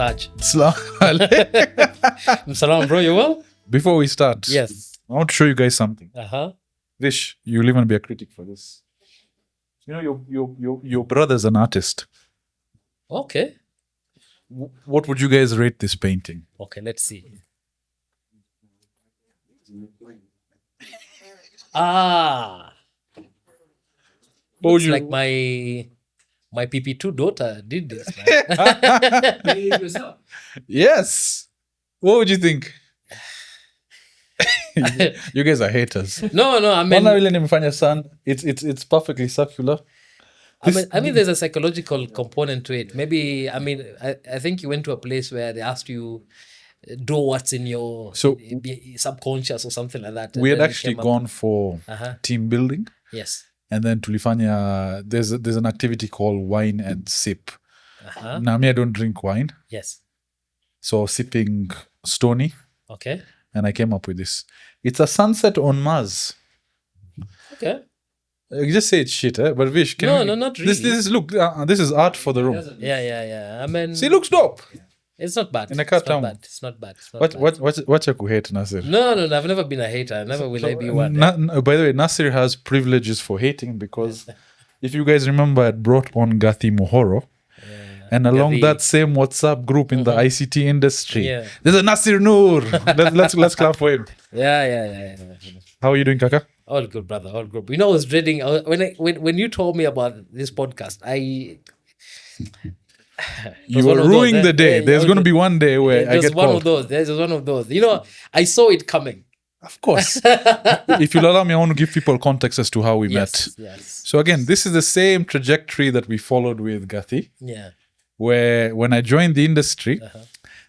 Touch. Salam. Salam, bro. You well? Before we start, Yes. I want to show you guys something. Vish, you'll even be a critic for this. You know, your brother's an artist. Okay. What would you guys rate this painting? Okay, let's see. What would Looks you like my PP2 daughter did this. Man. Yes. What would you think? You guys are haters. No, I mean, it's perfectly circular. I mean, there's a psychological component to it. Maybe, I mean, I think you went to a place where they asked you do what's in your subconscious or something like that. We had actually gone for team building. Yes. And then tulifanya, there's an activity called wine and sip. Now, me, I don't drink wine. Yes. So sipping Stony. Okay. And I came up with this. It's a sunset on Mars. Okay. You just say it's shit, eh? But Vish, no, not really. This is art for the room. Yeah. I mean, see, it looks dope. It's not bad. It's not bad. What's your hate, Nassir? No, I've never been a hater. Never will I be one. By the way, Nassir has privileges for hating because if you guys remember, I brought on Gathi Mohoro. And along that same WhatsApp group in the ICT industry, there's a Nassir Noor. let's clap for him. Yeah. How are you doing, Kaka? All good, brother. All good. You know, I was dreading when you told me about this podcast. You were ruining the day. There's going to be one day where I get called. There's one of those. You know, I saw it coming. Of course. If you'll allow me, I want to give people context as to how we met. Yes. So again, this is the same trajectory that we followed with Gathi. Yeah. Where when I joined the industry,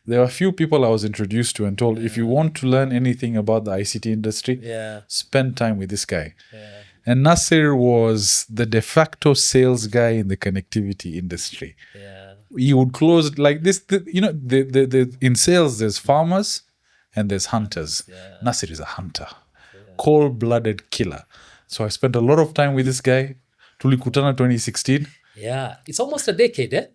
there were a few people I was introduced to and told, if you want to learn anything about the ICT industry, spend time with this guy. Yeah. And Nassir was the de facto sales guy in the connectivity industry. Yeah. He would close like this. In sales, there's farmers and there's hunters. Yeah. Nassir is a hunter, cold-blooded killer. So I spent a lot of time with this guy. Tulikutana 2016. Yeah, it's almost a decade, eh?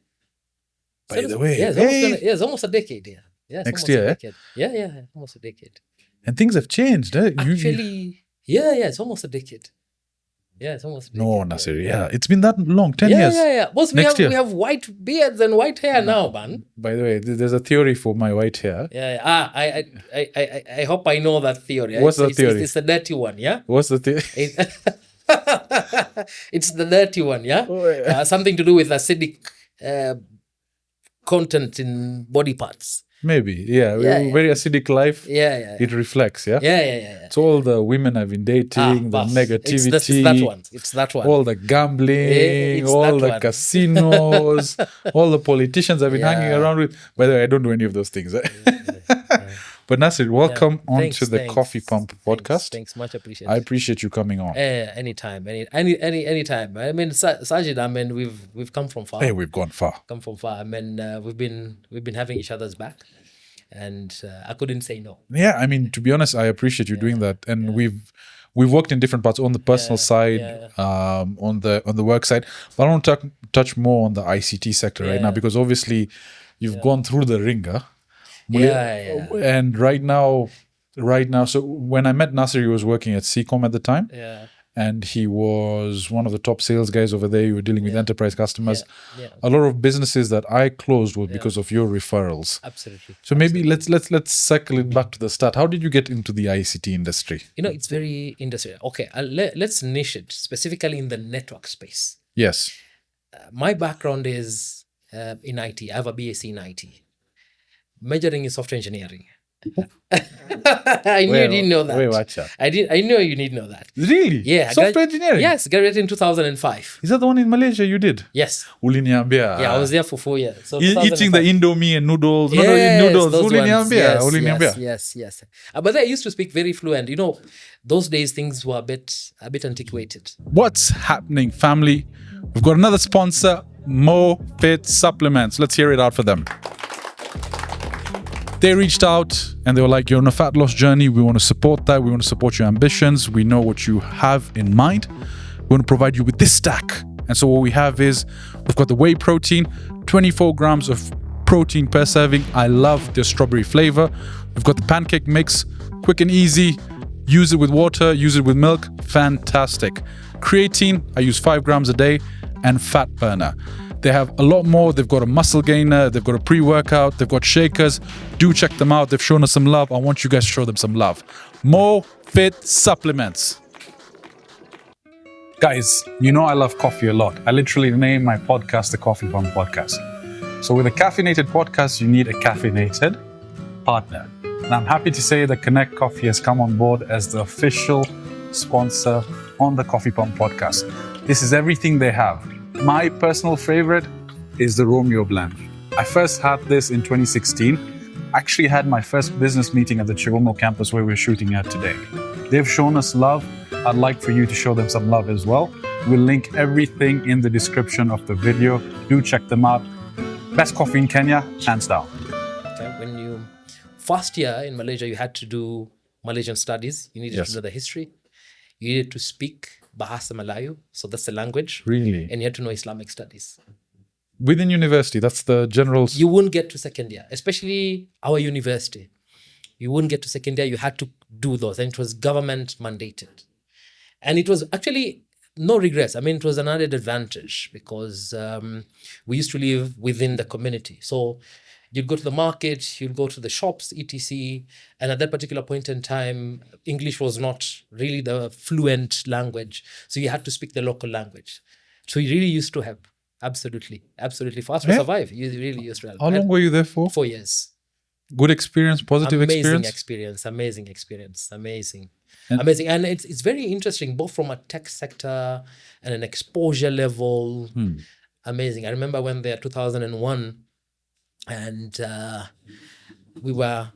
By the way, it's almost a decade. Yeah, next year, yeah, almost a decade. And things have changed, eh? Actually, it's almost a decade. Yeah, it's almost a decade. No, Nassir, it's been that long, 10 years. Yeah. Boss, we have white beards and white hair now, man. By the way, there's a theory for my white hair. Yeah. I hope I know that theory. What's the theory? It's the dirty one, yeah? What's the theory? It's the dirty one, yeah? Oh, yeah. Something to do with acidic content in body parts. Maybe, very acidic life. Yeah. It reflects, yeah? Yeah. It's all the women I've been dating, the negativity. It's that one. All the gambling, all the casinos, all the politicians I've been hanging around with. By the way, I don't do any of those things. But Nassir, welcome onto the Coffee Pump podcast. Thanks, much appreciated. I appreciate you coming on. Anytime. Anytime. I mean, Sajid, I mean, we've come from far. Hey, we've gone far. I mean, we've been having each other's back, and I couldn't say no. Yeah, I mean, to be honest, I appreciate you doing that, and we've worked in different parts on the personal side, on the work side. But I want to touch more on the ICT sector right now because obviously you've gone through the ringer. And right now, so when I met Nassir, he was working at CCOM at the time. Yeah. And he was one of the top sales guys over there. You were dealing with enterprise customers. A lot of businesses that I closed were because of your referrals. Absolutely. So maybe let's circle it back to the start. How did you get into the ICT industry? You know, it's very industrial. Okay, let's niche it specifically in the network space. Yes. My background is in IT. I have a BSc in IT. Majoring in software engineering. I knew you didn't know that. Wait, watch out. I know you need to know that. Really? Yeah. Software engineering? Yes, graduated in 2005. Is that the one in Malaysia you did? Yes. Uliniambia. Yeah, I was there for 4 years. So eating the Indomie and noodles. Yes, noodles. Uliniambia. Yes. But then I used to speak very fluent. You know, those days things were a bit antiquated. What's happening, family? We've got another sponsor, Mo Fit Supplements. Let's hear it out for them. They reached out and they were like, you're on a fat loss journey. We want to support that. We want to support your ambitions. We know what you have in mind. We want to provide you with this stack. And so what we have is, we've got the whey protein, 24 grams of protein per serving. I love their strawberry flavor. We've got the pancake mix, quick and easy. Use it with water, use it with milk. Fantastic. Creatine, I use 5 grams a day, and fat burner. They have a lot more. They've got a muscle gainer, they've got a pre-workout, they've got shakers. Do check them out. They've shown us some love. I want you guys to show them some love. More Fit Supplements. Guys, you know I love coffee a lot. I literally named my podcast the Coffee Pump Podcast. So with a caffeinated podcast, you need a caffeinated partner. And I'm happy to say that Connect Coffee has come on board as the official sponsor on the Coffee Pump Podcast. This is everything they have. My personal favorite is the Romeo blend. I first had this in 2016. I actually had my first business meeting at the Chiromo campus where we're shooting at today. They've shown us love. I'd like for you to show them some love as well. We'll link everything in the description of the video. Do check them out. Best coffee in Kenya, hands down. When you first year in Malaysia, you had to do Malaysian studies. You needed to know the history. You needed to speak Bahasa Melayu, so that's the language. Really? And you had to know Islamic studies. Within university, that's the general... You wouldn't get to second year, especially our university. You wouldn't get to second year, you had to do those. And it was government mandated. And it was actually no regrets. I mean, it was an added advantage because we used to live within the community. So you'd go to the market, you'd go to the shops, etc. And at that particular point in time, English was not really the fluent language. So you had to speak the local language. So you really used to help. Absolutely. Absolutely. For us to survive, you really used to help. How long were you there for? 4 years. Good experience, positive experience? Amazing experience. Amazing. And it's very interesting, both from a tech sector and an exposure level. Amazing. I remember when there 2001 and we were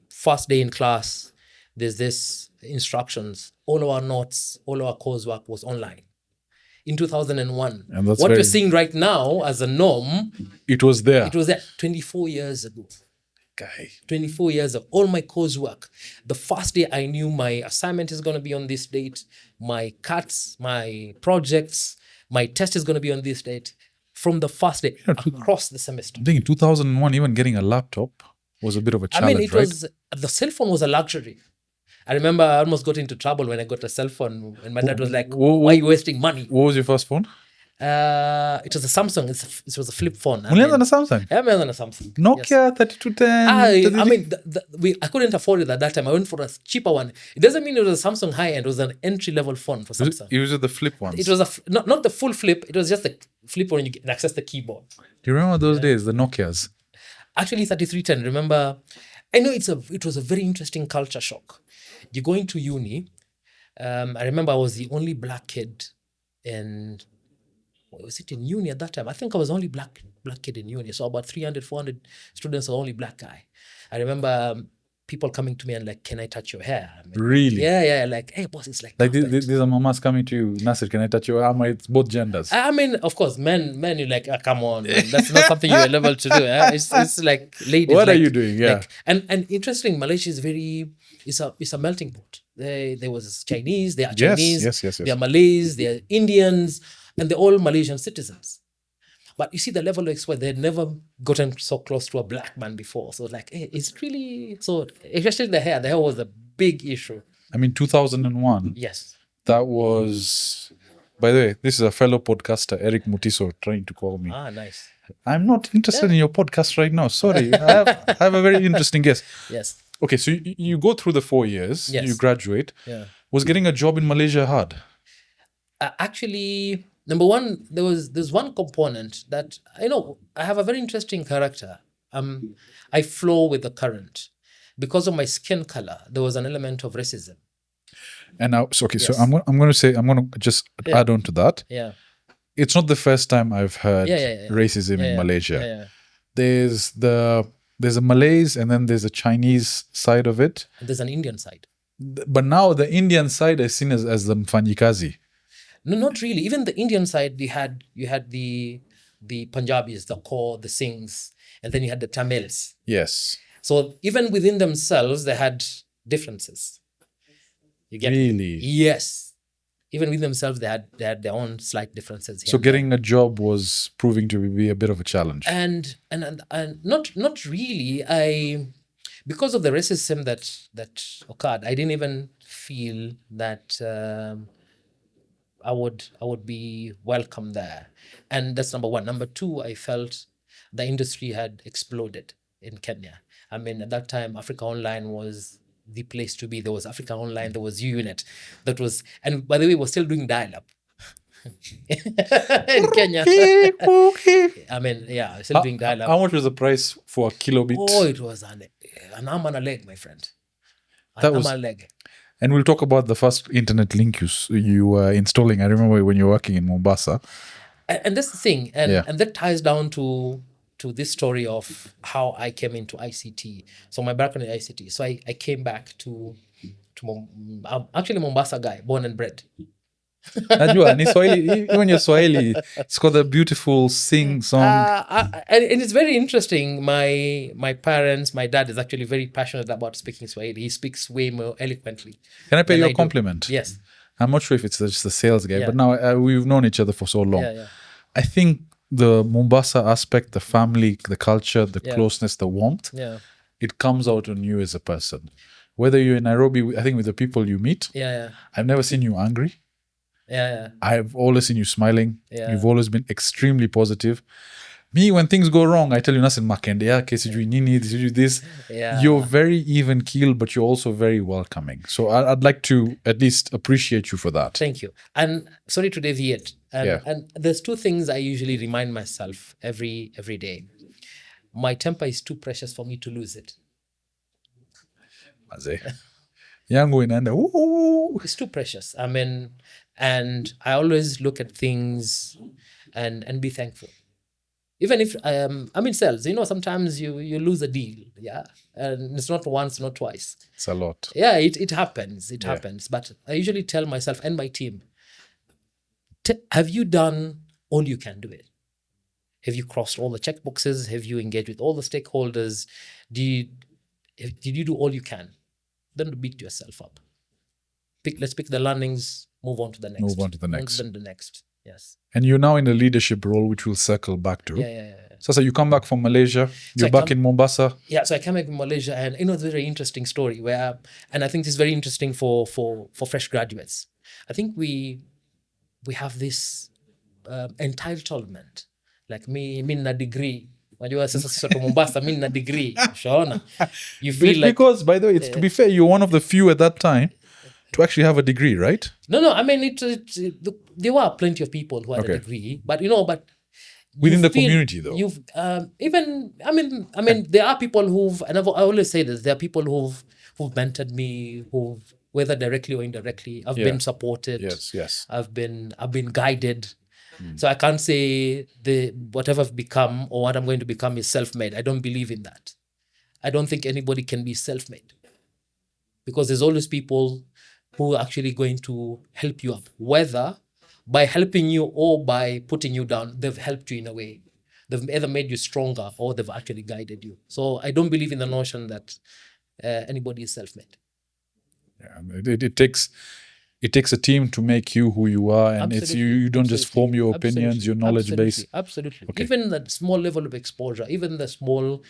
first day in class, there's this instructions. All our notes, all our coursework was online. In 2001. And that's what we're seeing right now as a norm. It was there. It was there 24 years ago. Guy. 24 years of all my coursework. The first day I knew my assignment is going to be on this date, my cuts, my projects, my test is going to be on this date. From the first day across the semester. I think in 2001, even getting a laptop was a bit of a challenge, I mean, the cell phone was a luxury. I remember I almost got into trouble when I got a cell phone and my dad was like, why are you wasting money? What was your first phone? It was a Samsung. It was a flip phone. Only on a Samsung? Yeah, on a Samsung. Nokia 3210. I mean, I couldn't afford it at that time. I went for a cheaper one. It doesn't mean it was a Samsung high-end. It was an entry-level phone for Samsung. It was the flip ones? It was not the full flip. It was just the flip one. You can access the keyboard. Do you remember those days, the Nokias? Actually, 3310. Remember, I know it was a very interesting culture shock. You go into uni. I remember I was the only black kid and was it in uni at that time? I think I was the only black kid in uni. So about 300, 400 students were only black guy. I remember people coming to me and like, can I touch your hair? I mean, really? Yeah. Like, hey, boss, it's like these are mamas coming to you. Nassir, can I touch your arm? It's both genders. I mean, of course, men, you're like, come on, man. That's not something you're able to do. It's like ladies. What are you doing? Yeah. Like, and interesting, Malaysia is it's a melting pot. There was Chinese, they are Chinese, yes. They are Malays, they are Indians, and they're all Malaysian citizens. But you see the level of expert, they had never gotten so close to a black man before. So like, hey, it's really, so especially the hair was a big issue. I mean, 2001. Yes. That was, by the way, this is a fellow podcaster, Eric Mutiso, trying to call me. Ah, nice. I'm not interested in your podcast right now. Sorry. I have a very interesting guest. Yes. Okay, so you go through the 4 years, you graduate. Yeah. Was getting a job in Malaysia hard? Actually, number one, there's one component that I have a very interesting character. I flow with the current. Because of my skin color, there was an element of racism. And now, so I'm going to just add on to that. Yeah. It's not the first time I've heard racism in Malaysia. Yeah. There's a Malays and then there's a Chinese side of it. And there's an Indian side. But now the Indian side is seen as the mfanyikazi. No, not really. Even the Indian side, you had the Punjabis, the Kaur, the Singhs, and then you had the Tamils. Yes. So even within themselves, they had differences. You get really? Yes. even with themselves, they had their own slight differences here. So getting a job was proving to be a bit of a challenge. And not really. Because of the racism that occurred, I didn't even feel that I would be welcome there. And that's number one. Number two, I felt the industry had exploded in Kenya. I mean, at that time, Africa Online was the place to be. There was Africa Online, there was Unit, that was, and by the way, we're still doing dial-up in Kenya. I mean, yeah, still doing dial-up. How much was the price for a kilobit? Oh, it was an arm and a leg, my friend. That was- Arm and a leg. And we'll talk about the first internet link you were installing. I remember when you were working in Mombasa. And that's the thing, and Yeah. and that ties down to this story of how I came into ICT. So my background in ICT. So I came back to I'm actually a Mombasa guy, born and bred. Najua, ni Swahili, even your Swahili, it's got a beautiful sing song. And it's very interesting. My parents, my dad is actually very passionate about speaking Swahili. He speaks way more eloquently. Can I pay than you I a do. compliment? Yes. I'm not sure if it's just a sales guy, Yeah. but now we've known each other for so long. Yeah. I think the Mombasa aspect, the family, the culture, the Yeah. closeness, the warmth, Yeah. it comes out on you as a person. Whether you're in Nairobi, I think with the people you meet, Yeah. I've never seen you angry. Yeah. I've always seen you smiling. Yeah. You've always been extremely positive. Me, when things go wrong, I tell you, Nassir, makende yake, sijui nini, sijui this. Yeah. You're very even keeled, but you're also very welcoming. So I'd like to at least appreciate you for that. Thank you. And sorry to deviate. And, Yeah. and there's two things I usually remind myself every day. My temper is too precious for me to lose it. Maze. Yangu inaenda, ooh. It's too precious. I mean, and I always look at things and be thankful. Even if I'm in sales, sometimes you lose a deal, yeah, and it's not once, not twice. It's a lot. Yeah, it happens. It happens. But I usually tell myself and my team, have you done all you can do it? Have you crossed all the checkboxes? Have you engaged with all the stakeholders? Did you do all you can? Don't beat yourself up. Let's pick the learnings, move on to the next. Move on to the next. Then the next. Yes. And you're now in a leadership role, which we'll circle back to. Yeah. So you come back from Malaysia, you're I back come- in Mombasa. Yeah, so I came back from Malaysia, and it's a very interesting story and I think this is very interesting for fresh graduates. I think we have this entitlement, like me na degree. Unajua sasa sisi watu Mombasa, mi na degree. Ushaona? You feel like Because, by the way, to be fair, you're one of the few at that time to actually have a degree, right? no. I mean, there were plenty of people who had Okay. a degree, but Within you the community, though. You've even I mean there are people I always say this, there are people who've mentored me, whether directly or indirectly, I've Yeah. been supported. Yes. I've been guided. So I can't say whatever I've become or what I'm going to become is self-made. I don't believe in that. I don't think anybody can be self-made, because there's always people who are actually going to help you up, whether by helping you or by putting you down. They've helped you in a way. They've either made you stronger or they've actually guided you. So I don't believe in the notion that anybody is self-made. Yeah, it takes a team to make you who you are, and it's you don't just form your opinions, your knowledge base. Absolutely. Okay. Even that small level of exposure, even the small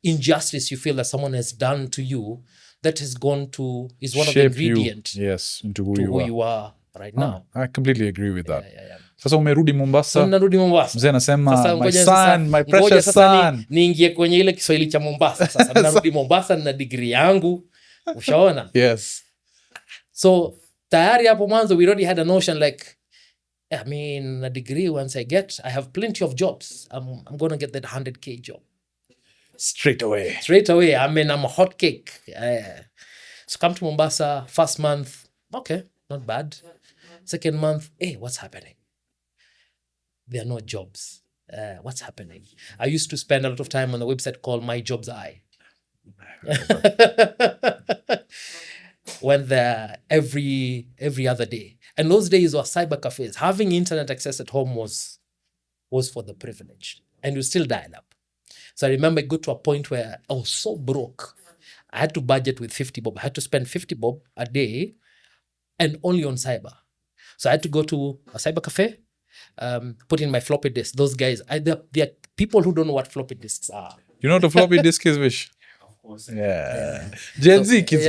injustice you feel that someone has done to you, that is one of the Shape you, ingredients yes, into who to you who are. you are right now. I completely agree with that. Yeah. Sasa umerudi Mombasa, So narudi Mombasa. mzee anasema Sasa my ngoja son, my ngoja precious sasa son. niingie kwenye ile Kiswahili cha Mombasa. Sasa narudi Mombasa na degree yangu. Ushaona? Yes. So tayari hapo mwanzo we already had a notion like, I mean, a degree once I have plenty of jobs. I'm going to get that 100K job. Straight away. I mean, I'm a hot cake. So come to Mombasa, first month, okay, not bad. Second month, hey, what's happening? There are no jobs. What's happening? I used to spend a lot of time on a website called My Jobs Eye. Went there every other day. And those days were cyber cafes. Having internet access at home was for the privileged. And you still dial up. So I remember I got to a point where I was so broke. I had to budget with 50 bob. I had to spend 50 bob a day and only on cyber. So I had to go to a cyber cafe, put in my floppy disk. Those guys, there are people who don't know what floppy disks are. You know what a floppy disk is, Vish? Yeah. Gen Z kids,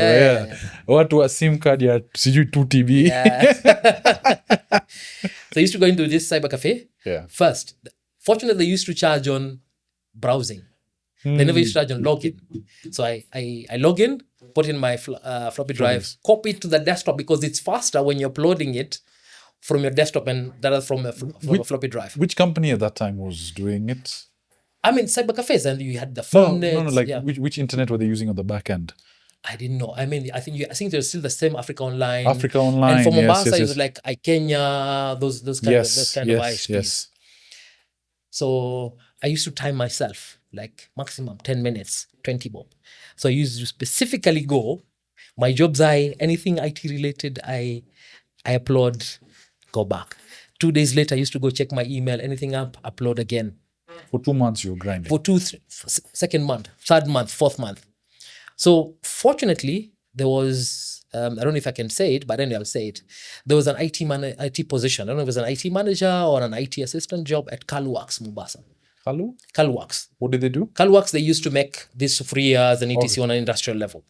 What was SIM card? Yeah, CG 2 TB. Yeah. So I used to go into this cyber cafe. Yeah. First, fortunately, they used to charge on browsing. They never used to charge on login. So I log in, put in my floppy drive, copy it to the desktop because it's faster when you're uploading it from your desktop and that is from a floppy drive. Which company at that time was doing it? I mean, cyber cafes, and you had the phone No, nets. like which internet were they using on the back end? I didn't know. I mean, I think there's still the same Africa Online. Africa Online. And for Mombasa, yes. it was like iKenya, those kind of ISPs. Yes. So I used to time myself, like maximum 10 minutes, 20 bob. So I used to specifically go. My jobs anything IT related, I upload, go back. 2 days later, I used to go check my email, anything up, upload again. For 2 months, you were grinding. For second month, third month, fourth month. So fortunately, there was, I don't know if I can say it, but anyway, I'll say it. There was an IT position. I don't know if it was an IT manager or an IT assistant job at Calworks, Mombasa. Calworks. What did they do? Calworks, they used to make these sufriyas and etc. on an industrial level.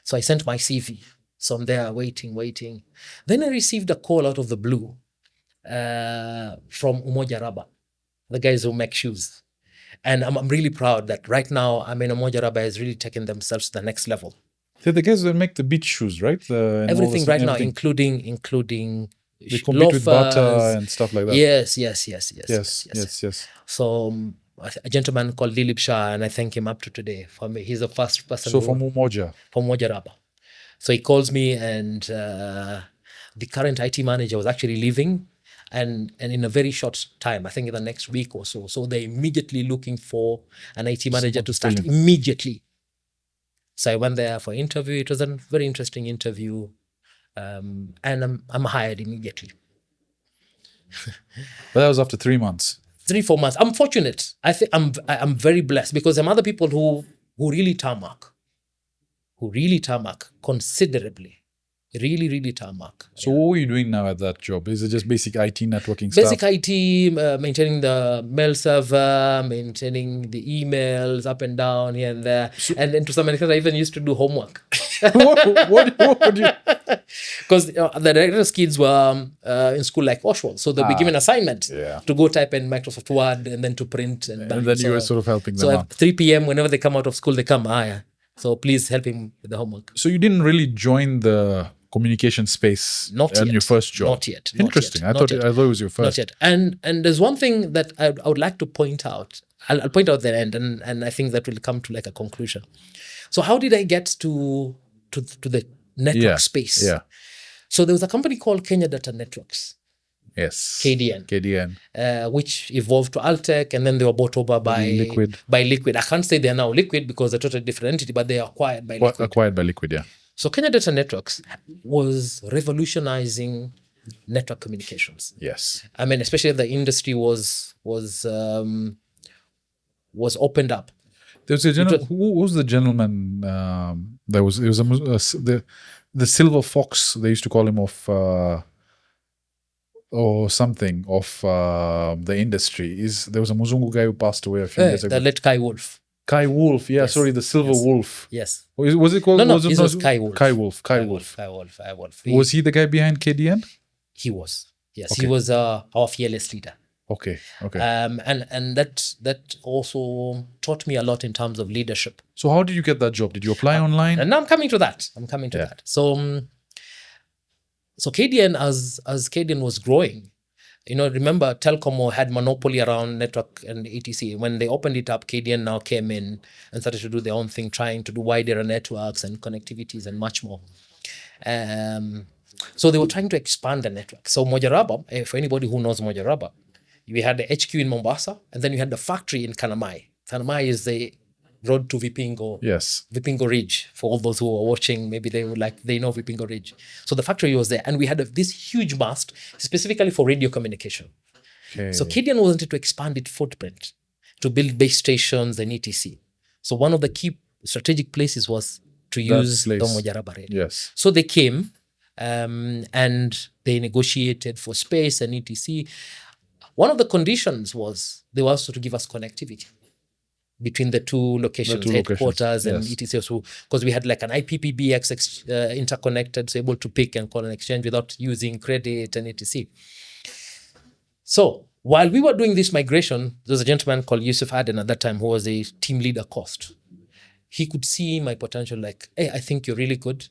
So I sent my CV. So I'm there waiting. Then I received a call out of the blue from Umoja Rubber, the guys who make shoes. And I'm really proud that right now, Umoja Rubber has really taken themselves to the next level. They're the guys that make the beach shoes, right? Everything right now, including they compete with Bata and stuff like that. Yes. So a gentleman called Dilip Shah, and I thank him up to today for me. He's the first person. So from Umoja? From Umoja Rubber. So he calls me, and the current IT manager was actually leaving, and in a very short time, I think in the next week or so. So they're immediately looking for an IT manager to start immediately. So I went there for interview. It was a very interesting interview, and I'm hired immediately. But that was after 3 months. 3-4 months. I'm fortunate. I think I'm very blessed because there are other people who really tarmac considerably. Really tarmac. So what were you doing now at that job? Is it just basic IT networking stuff? Basic IT, maintaining the mail server, maintaining the emails up and down here and there. And then to some extent, I even used to do homework. What would you? Because the director's kids were in school like Oswald. So they'll be given assignment to go type in Microsoft Word and then to print. And then you were sort of helping them so out. at 3 p.m., whenever they come out of school, they come, so please help him with the homework. So you didn't really join the communication space in your first job? Not yet. Interesting. I thought it was your first. Not yet. And there's one thing that I would like to point out. I'll point out the end, and I think that will come to like a conclusion. So how did I get to the network space? Yeah. So there was a company called Kenya Data Networks. Yes. KDN. Which evolved to Altec, and then they were bought over by Liquid. I can't say they're now Liquid because they're a totally different entity, but they are acquired by Liquid. Acquired by Liquid, yeah. So Kenya Data Networks was revolutionizing network communications. Yes. I mean, especially the industry was opened up. There was a who was the gentleman? There was the Silver Fox. They used to call him or something of the industry. There was a Muzungu guy who passed away a few years ago. The late Kai Wolf. Kai Wolf, yeah, sorry, the Silver Wolf. Yes. Was it called? No, it was Kai Wolf. Kai Wolf. Was he the guy behind KDN? He was. Yes, okay. He was our fearless leader. Okay. And that also taught me a lot in terms of leadership. So how did you get that job? Did you apply online? And now I'm coming to that. So KDN, as KDN was growing, remember Telkom had monopoly around network and etc. When they opened it up, KDN now came in and started to do their own thing, trying to do wide area networks and connectivities and much more. So they were trying to expand the network. So Umoja Rubber, for anybody who knows Umoja Rubber, we had the HQ in Mombasa, and then you had the factory in Kanamai. Kanamai is the road to Vipingo. Yes. Vipingo Ridge. For all those who are watching, maybe they know Vipingo Ridge. So the factory was there, and we had this huge mast specifically for radio communication. Okay. So KDN wanted to expand its footprint to build base stations and etc. So one of the key strategic places was to use the Umoja Rubber radio. Yes. So they came and they negotiated for space and etc. One of the conditions was they were also to give us connectivity between the two locations, headquarters and etc. So, because we had like an IPPBX interconnected, so able to pick and call and exchange without using credit and etc. So, while we were doing this migration, there was a gentleman called Yusuf Aden at that time who was a team leader cost. He could see my potential, like, hey, I think you're really good.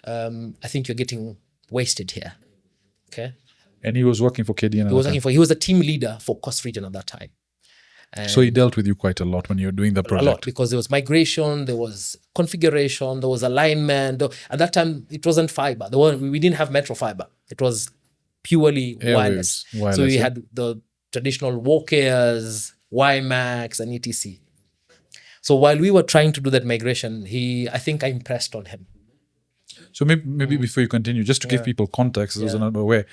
I think you're getting wasted here. Okay. And he was working for KDN. He was a team leader for cost region at that time. And so he dealt with you quite a lot when you were doing the project. A lot, because there was migration, there was configuration, there was alignment. At that time, it wasn't fiber. We didn't have metro fiber. It was purely wireless. So we had the traditional walkers, WiMAX, and etc. So while we were trying to do that migration, I think I impressed on him. So maybe before you continue, just to give people context, there's another way.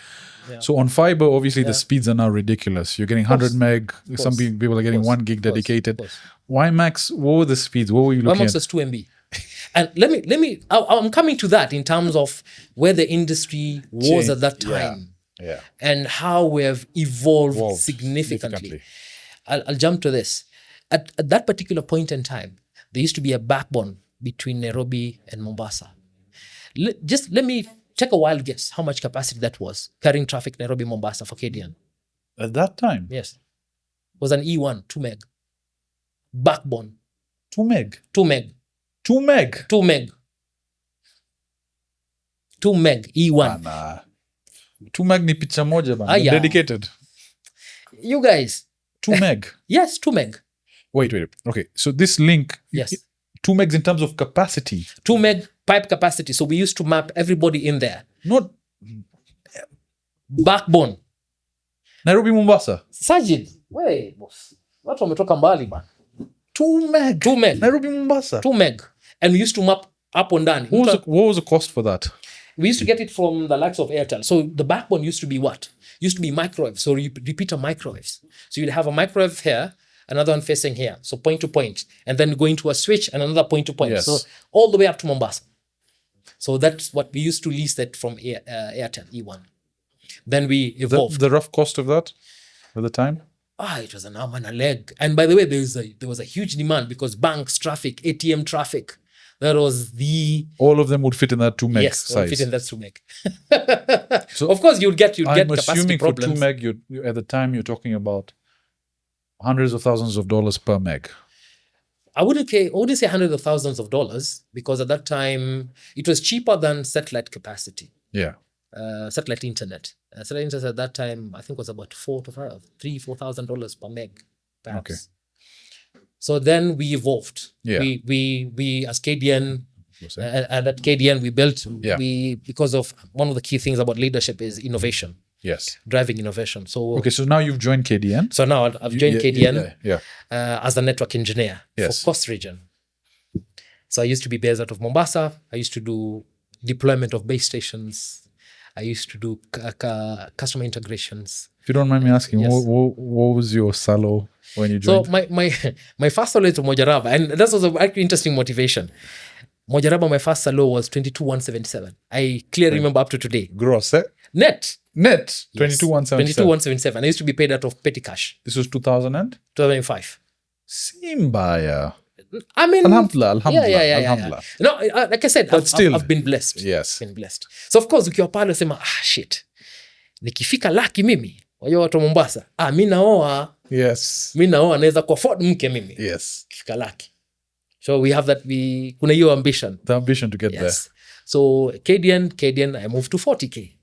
Yeah. So on fiber, obviously the speeds are now ridiculous. You're getting 100 meg. Some people are getting 1 gig dedicated. WiMAX, what were the speeds? What were you looking at? WiMAX was 2 MB. And I'm coming to that in terms of where the industry was at that time. Yeah. And how we have evolved significantly. I'll jump to this. At that particular point in time, there used to be a backbone between Nairobi and Mombasa. Let me take a wild guess how much capacity that was, carrying traffic Nairobi, Mombasa for KDN. At that time? Yes. It was an E1, 2 meg. Backbone. 2 meg? 2 meg. 2 meg? 2 meg. 2 meg, E1. Bana. 2 meg ni picha moja bana. Dedicated. You guys. 2 meg? Yes, 2 meg. Wait. Okay, so this link, yes, 2 megs in terms of capacity. 2 meg pipe capacity. So we used to map everybody in there. Not backbone. Nairobi, Mombasa. Sajid. Wait, boss. Watu wametoka mbali bana. 2 meg. 2 meg. Nairobi, Mombasa. 2 meg. And we used to map up and down. What was the cost for that? We used to get it from the likes of Airtel. So the backbone used to be what? Used to be microwave. So repeater microwaves. So you'd have a microwave here, another one facing here. So point to point. And then going to a switch and another point to point. Yes. So all the way up to Mombasa. So that's what we used to lease that from Airtel E1. Then we evolved. The rough cost of that at the time? It was an arm and a leg. And by the way, there was a huge demand because banks traffic, ATM traffic. That was all of them would fit in that 2 meg size. Yes, fit in that 2 meg. So of course you'd get capacity problems. For 2 meg, you at the time you're talking about hundreds of thousands of dollars per meg. I wouldn't say hundreds of thousands of dollars, because at that time it was cheaper than satellite capacity. Yeah. Satellite internet. Satellite internet at that time I think was about $4,000 per meg, perhaps. Okay. So then we evolved. Yeah. We as KDN, and at KDN we built. Yeah. Because of one of the key things about leadership is innovation. Yes. Driving innovation. So okay, so now you've joined KDN. So now I've joined KDN yeah. As a network engineer for coast region. So I used to be based out of Mombasa. I used to do deployment of base stations. I used to do customer integrations. If you don't mind me asking, what was your salo when you joined? So my first salo is Umoja, and that was an actually interesting motivation. Umoja, my first salo was 22,177. I clearly remember up to today. Gross, eh? Net. 22,177. 22,177. I used to be paid out of petty cash. This was 2005. Simbaya. I mean, Alhamdulillah. Yeah. No, like I said, I've been blessed. Yes. Been blessed. So of course, ukiwa pale sema, shit. Nikifika laki mimi, wajua watu Mombasa. Mi naoa. Yes. Mi naoa naweza kuafford mke mimi. Yes. Kifika laki. So we have that, kuna hiyo ambition. The ambition to get there. So KDN, I moved to 40K.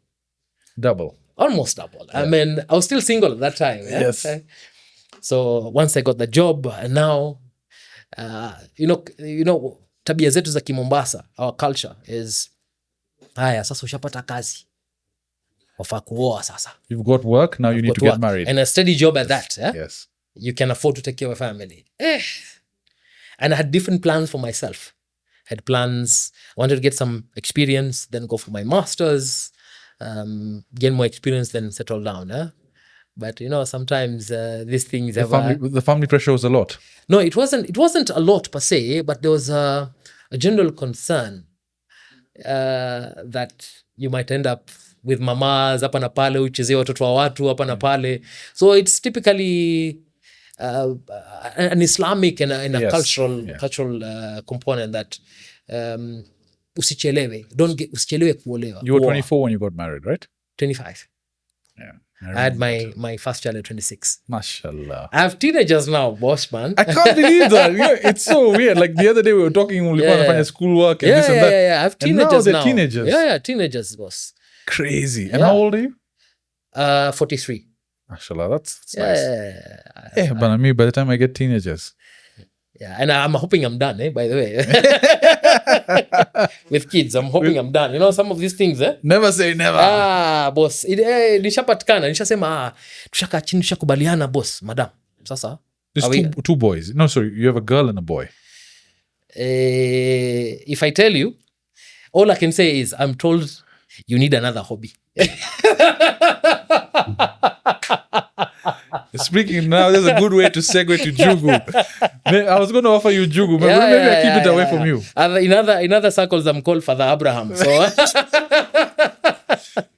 Double. Almost double. Yeah. I mean, I was still single at that time. Yeah? Yes. So once I got the job, now, you know, tabia zetu za Kimombasa, our culture is, sasa ushapata kazi. Wafaa kuoa sasa. You've got work, now you need to get married. And a steady job at that. Yes. You can afford to take care of a family. And I had different plans for myself. Had plans, I wanted to get some experience, then go for my master's, gain more experience, then settle down. But you know, sometimes these things the family pressure was a lot. No, it wasn't a lot per se, but there was a general concern that you might end up with mamas hapa na pale, uchezee watoto wa watu hapa na pale. So it's typically an Islamic and a cultural component that usichelewe. Usichelewe kuolewa. You were 24 when you got married, right? 25. Yeah. I had my first child at 26. Mashallah. I have teenagers now, boss man. I can't believe that. You know, it's so weird. Like the other day we were talking, we want to find schoolwork and this and that. Yeah. I have teenagers and now. They're teenagers. Yeah, teenagers, boss. Crazy. And how old are you? 43. Mashallah, that's nice. Yeah, but me, by the time I get teenagers. Yeah, and I'm hoping I'm done, by the way. With kids, I'm hoping I'm done. You know, some of these things, Never say never. Boss. Nishapatikana, nishasema, tushaka chini, tushakubaliana, boss, madam. Sasa. There's two boys. No, sorry, you have a girl and a boy. If I tell you, all I can say is I'm told you need another hobby. Speaking now, there's a good way to segue to Jugu. I was going to offer you Jugu, but maybe I keep it away from you. In other circles, I'm called Father Abraham. So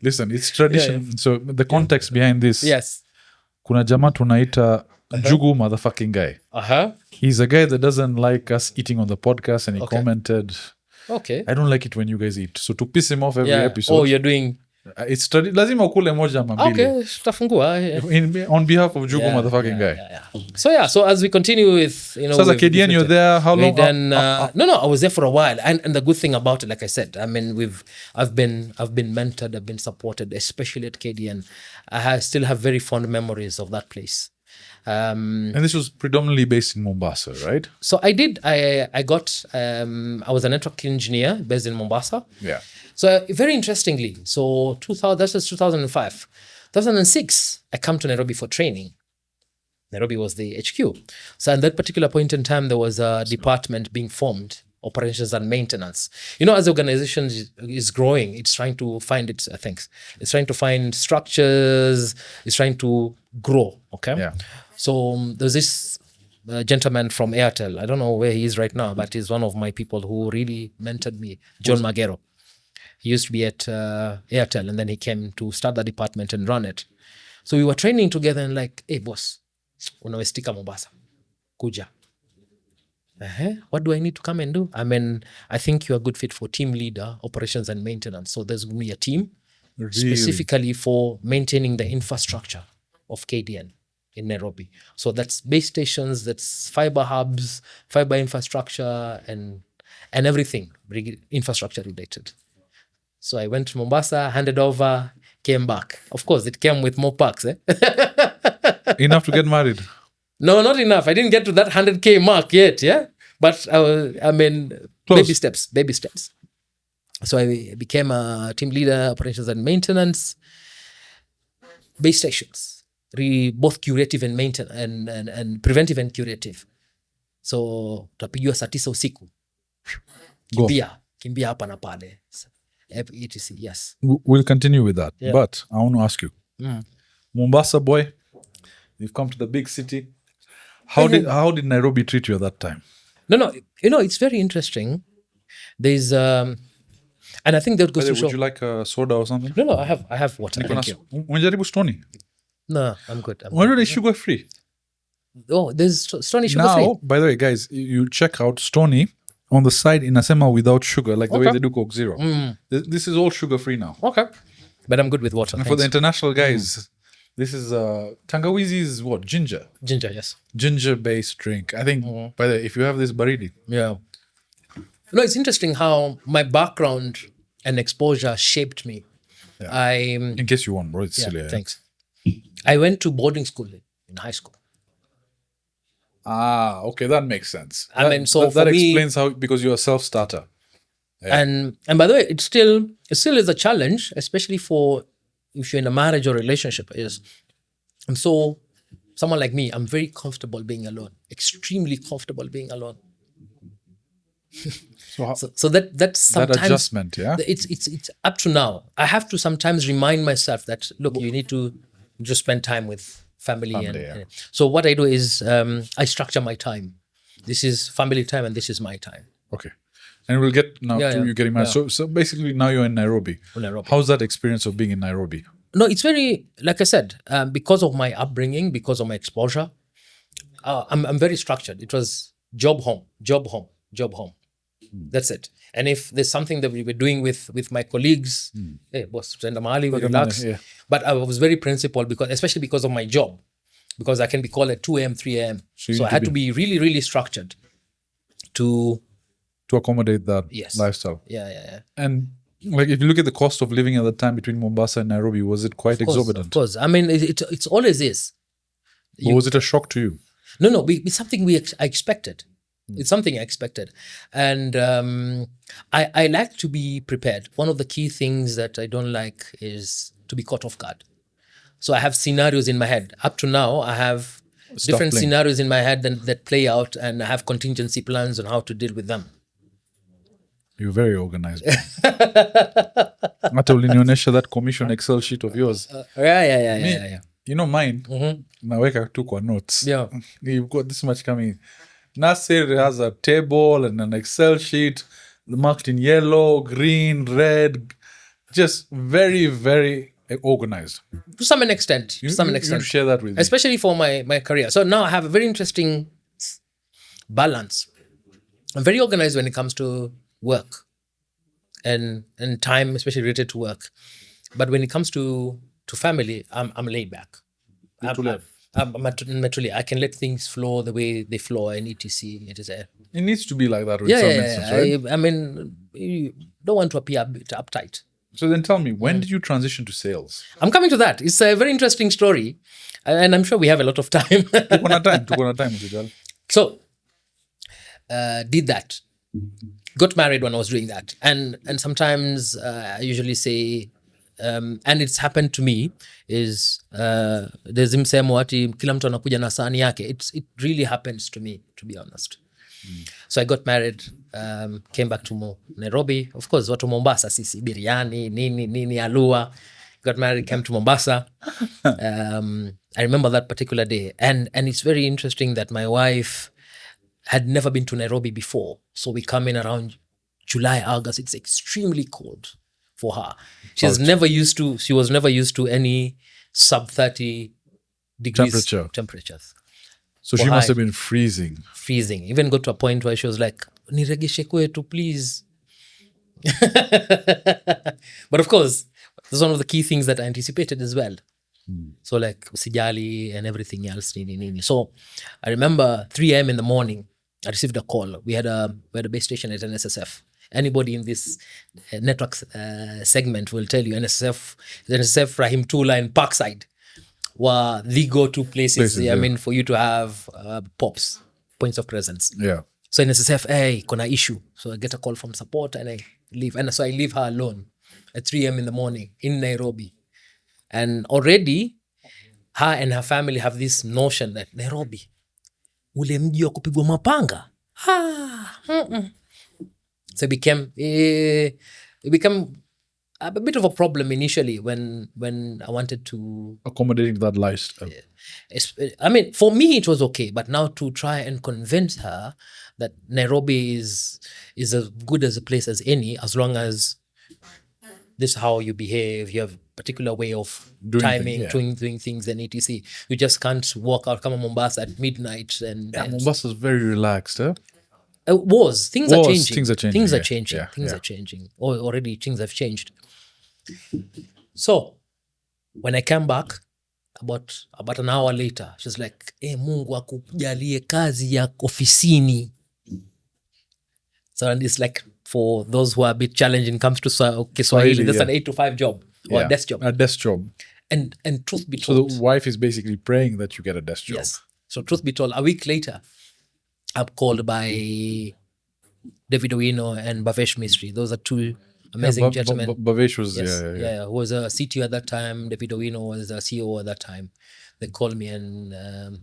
listen, it's tradition. Yeah. So the context behind this. Yes. Kuna jamaa tunaita Jugu motherfucking guy. He's a guy that doesn't like us eating on the podcast, and he commented, okay, I don't like it when you guys eat. So to piss him off every episode. Oh, you're doing... It's lazima ukule moja mambili. Okay, tutafungua. On behalf of Jugu motherfucking guy. So as we continue with, you know, so as a KDN, you're there how long? No, I was there for a while, and the good thing about it, like I said, I mean, I've been mentored, I've been supported, especially at KDN. I still have very fond memories of that place. And this was predominantly based in Mombasa, right? So I was a network engineer based in Mombasa. Yeah. So very interestingly, so this is 2005. 2006, I come to Nairobi for training. Nairobi was the HQ. So at that particular point in time, there was a department being formed, operations and maintenance. You know, as the organization is growing, it's trying to find its things. It's trying to find structures. It's trying to grow, okay? Yeah. So there's this gentleman from Airtel. I don't know where he is right now, but he's one of my people who really mentored me, John Magero. He used to be at Airtel, and then he came to start the department and run it. So we were training together and like, hey, boss, unawestika Mombasa, kuja. What do I need to come and do? I mean, I think you're a good fit for team leader, operations and maintenance. So there's going to be a team specifically for maintaining the infrastructure of KDN in Nairobi. So that's base stations, that's fiber hubs, fiber infrastructure, and everything infrastructure related. So I went to Mombasa, handed over, came back. Of course, it came with more perks. Enough to get married? No, not enough. I didn't get to that 100K mark yet, But baby steps. So I became a team leader, operations and maintenance, base stations, both curative and maintenance and preventive and curative. So tutapigiwa saa 9 usiku. Kimbia hapa na pale. etc. Yes. We'll continue with that. Yeah. But I want to ask you, Mombasa boy, you've come to the big city. How did Nairobi treat you at that time? No. You know, it's very interesting. There's and I think that goes to show. Would you like a soda or something? No, I have water. Thank you. Unajaribu Stony? No, I'm good. Why are they sugar free? Oh, there's Stony sugar free. Now, by the way, guys, you check out Stony. On the side, inasema without sugar, like the way they do Coke Zero. This is all sugar free now. Okay. But I'm good with water. And for the international guys, this is tangawizi is what? Ginger. Ginger, yes. Ginger-based drink. I think, by the way, if you have this baridi. Yeah. No, it's interesting how my background and exposure shaped me. Yeah. In case you want, bro, it's silly. Thanks. I went to boarding school in high school. Okay, that makes sense. I mean, so that explains how, because you're a self-starter. Yeah. And by the way, it still is a challenge, especially for if you're in a marriage or relationship. And so someone like me, I'm very comfortable being alone, extremely comfortable being alone. So that's sometimes that adjustment, yeah. It's up to now. I have to sometimes remind myself that look, you need to just spend time with family and so what I do is I structure my time. This is family time and this is my time. Okay. And we'll get now Yeah, to yeah. you getting married. So basically now you're in Nairobi. Nairobi. How's that experience of being in Nairobi? No, it's very, like I said, because of my upbringing, because of my exposure, I'm very structured. It was job, home, job, home, job, home. That's it. And if there's something that we were doing with my colleagues, hey, boss, send them early, we relax. Yeah. But I was very principled, especially because of my job, because I can be called at 2 a.m., 3 a.m. So I had to be really, really structured to accommodate that Yes. lifestyle. Yeah. And like, if you look at the cost of living at the time between Mombasa and Nairobi, was it quite exorbitant? Of course. I mean, it's always is. Or was it a shock to you? No. It's something I expected. It's something I expected. And I like to be prepared. One of the key things that I don't like is to be caught off guard. So I have scenarios in my head. Up to now, I have different scenarios in my head that play out, and I have contingency plans on how to deal with them. You're very organized. Hata ulinionyesha that commission Excel sheet of yours. Yeah. You know mine, naweka tu kwa notes. Yeah. You've got this much coming. Nassir has a table and an Excel sheet marked in yellow, green, red. Just very, very organized. To some extent. You share that with me. Especially for my career. So now I have a very interesting balance. I'm very organized when it comes to work and time, especially related to work. But when it comes to family, I'm laid back. I can let things flow the way they flow and etc. It needs to be like that with some instance, right? I mean, you don't want to appear a bit uptight. So then tell me, when did you transition to sales? I'm coming to that. It's a very interesting story. And I'm sure we have a lot of time. Tuko na time, Mujal. So, did that. Got married when I was doing that. And sometimes I usually say, and it's happened to me, is there's msemo ati kila mtu anakuja na sahani yake. It really happens to me, to be honest. So I got married, came back to Nairobi. Of course, watu Mombasa, sisi, biryani, nini, alua. Got married, came to Mombasa. I remember that particular day. And it's very interesting that my wife had never been to Nairobi before. So we come in around July, August. It's extremely cold for her. She was never used to any sub 30 degrees temperatures. So she must have been freezing. Even got to a point where she was like, niregeshe kwetu, please. But of course, that's one of the key things that I anticipated as well. So like usijali and everything else. So I remember 3 a.m. in the morning, I received a call. We had a base station at NSSF. Anybody in this network segment will tell you NSSF Rahim Tula in Parkside were the go-to places. I mean, for you to have points of presence. Yeah. So NSSF, hey, kona issue. So I get a call from support and I leave. And so I leave her alone at 3 a.m. in the morning in Nairobi. And already, her and her family have this notion that Nairobi, ule mji wa kupigwa mapanga. So it became a bit of a problem initially when I wanted to accommodating that lifestyle. I mean, for me it was okay, but now to try and convince her that Nairobi is as good as a place as any, as long as this is how you behave, you have a particular way of doing things and etc. You just can't walk out, come to Mombasa at midnight and Mombasa is very relaxed, eh? Things are changing. Things are changing. Already things have changed. So when I came back about an hour later, she's like, Mungu akujalie kazi ya ofisini. So and it's like, for those who are a bit challenging comes to Kiswahili, that's an 8 to 5 job or a desk job. A desk job. And truth be told, so the wife is basically praying that you get a desk job. Yes. So truth be told, a week later, I'm called by David Owino and Bhavesh Mistry. Those are two amazing gentlemen. Bhavesh was, who was a CTO at that time. David Owino was a CEO at that time. They called me and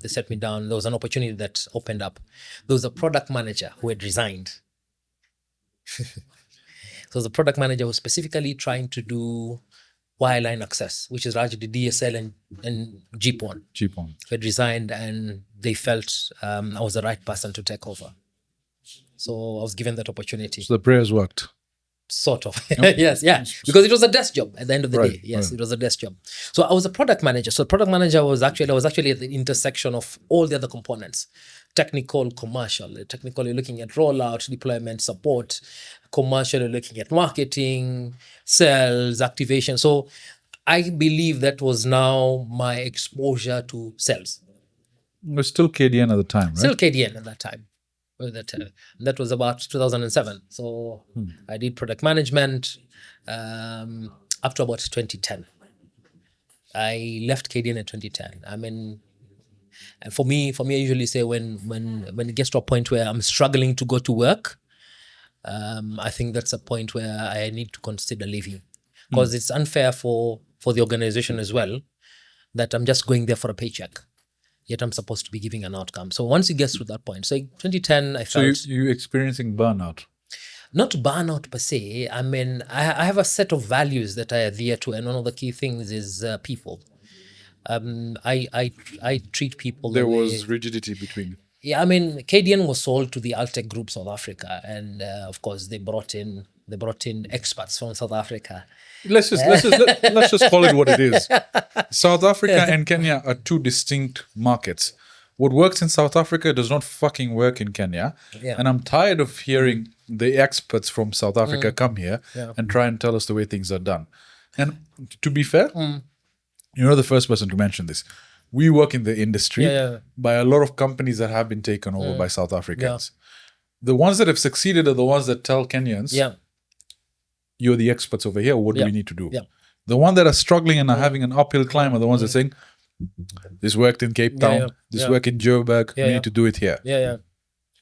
they set me down. There was an opportunity that opened up. There was a product manager who had resigned. So the product manager was specifically trying to do wireline access, which is largely DSL and GPON. Had resigned, and they felt I was the right person to take over. So I was given that opportunity. So the prayers worked. Sort of. Yes, yeah. Because it was a desk job at the end of the day. Yes, it was a desk job. So I was a product manager. So product manager I was actually at the intersection of all the other components. Technical, commercial. Technical, you're looking at rollout, deployment, support. Commercial, you're looking at marketing, sales, activation. So I believe that was now my exposure to sales. It was still KDN at the time, right? Still KDN at that time. That was about 2007. So I did product management up to about 2010. I left KDN in 2010. I mean, and for me, I usually say when it gets to a point where I'm struggling to go to work, I think that's a point where I need to consider leaving, because it's unfair for the organization as well that I'm just going there for a paycheck, yet I'm supposed to be giving an outcome. So once it gets to that point, so 2010, I felt... So you're experiencing burnout? Not burnout per se. I mean, I have a set of values that I adhere to, and one of the key things is people. I treat people... There was rigidity between... Yeah, I mean, KDN was sold to the Altec Group South Africa, and of course they brought in experts from South Africa. Let's just call it what it is. South Africa and Kenya are two distinct markets. What works in South Africa does not fucking work in Kenya. Yeah. And I'm tired of hearing the experts from South Africa come here and try and tell us the way things are done. And to be fair, you're not the first person to mention this. We work in the industry by a lot of companies that have been taken over by South Africans. The ones that have succeeded are the ones that tell Kenyans, you're the experts over here. What do we need to do? The ones that are struggling and are having an uphill climb are the ones that are saying, this worked in Cape Town, this worked in Joburg, we need to do it here.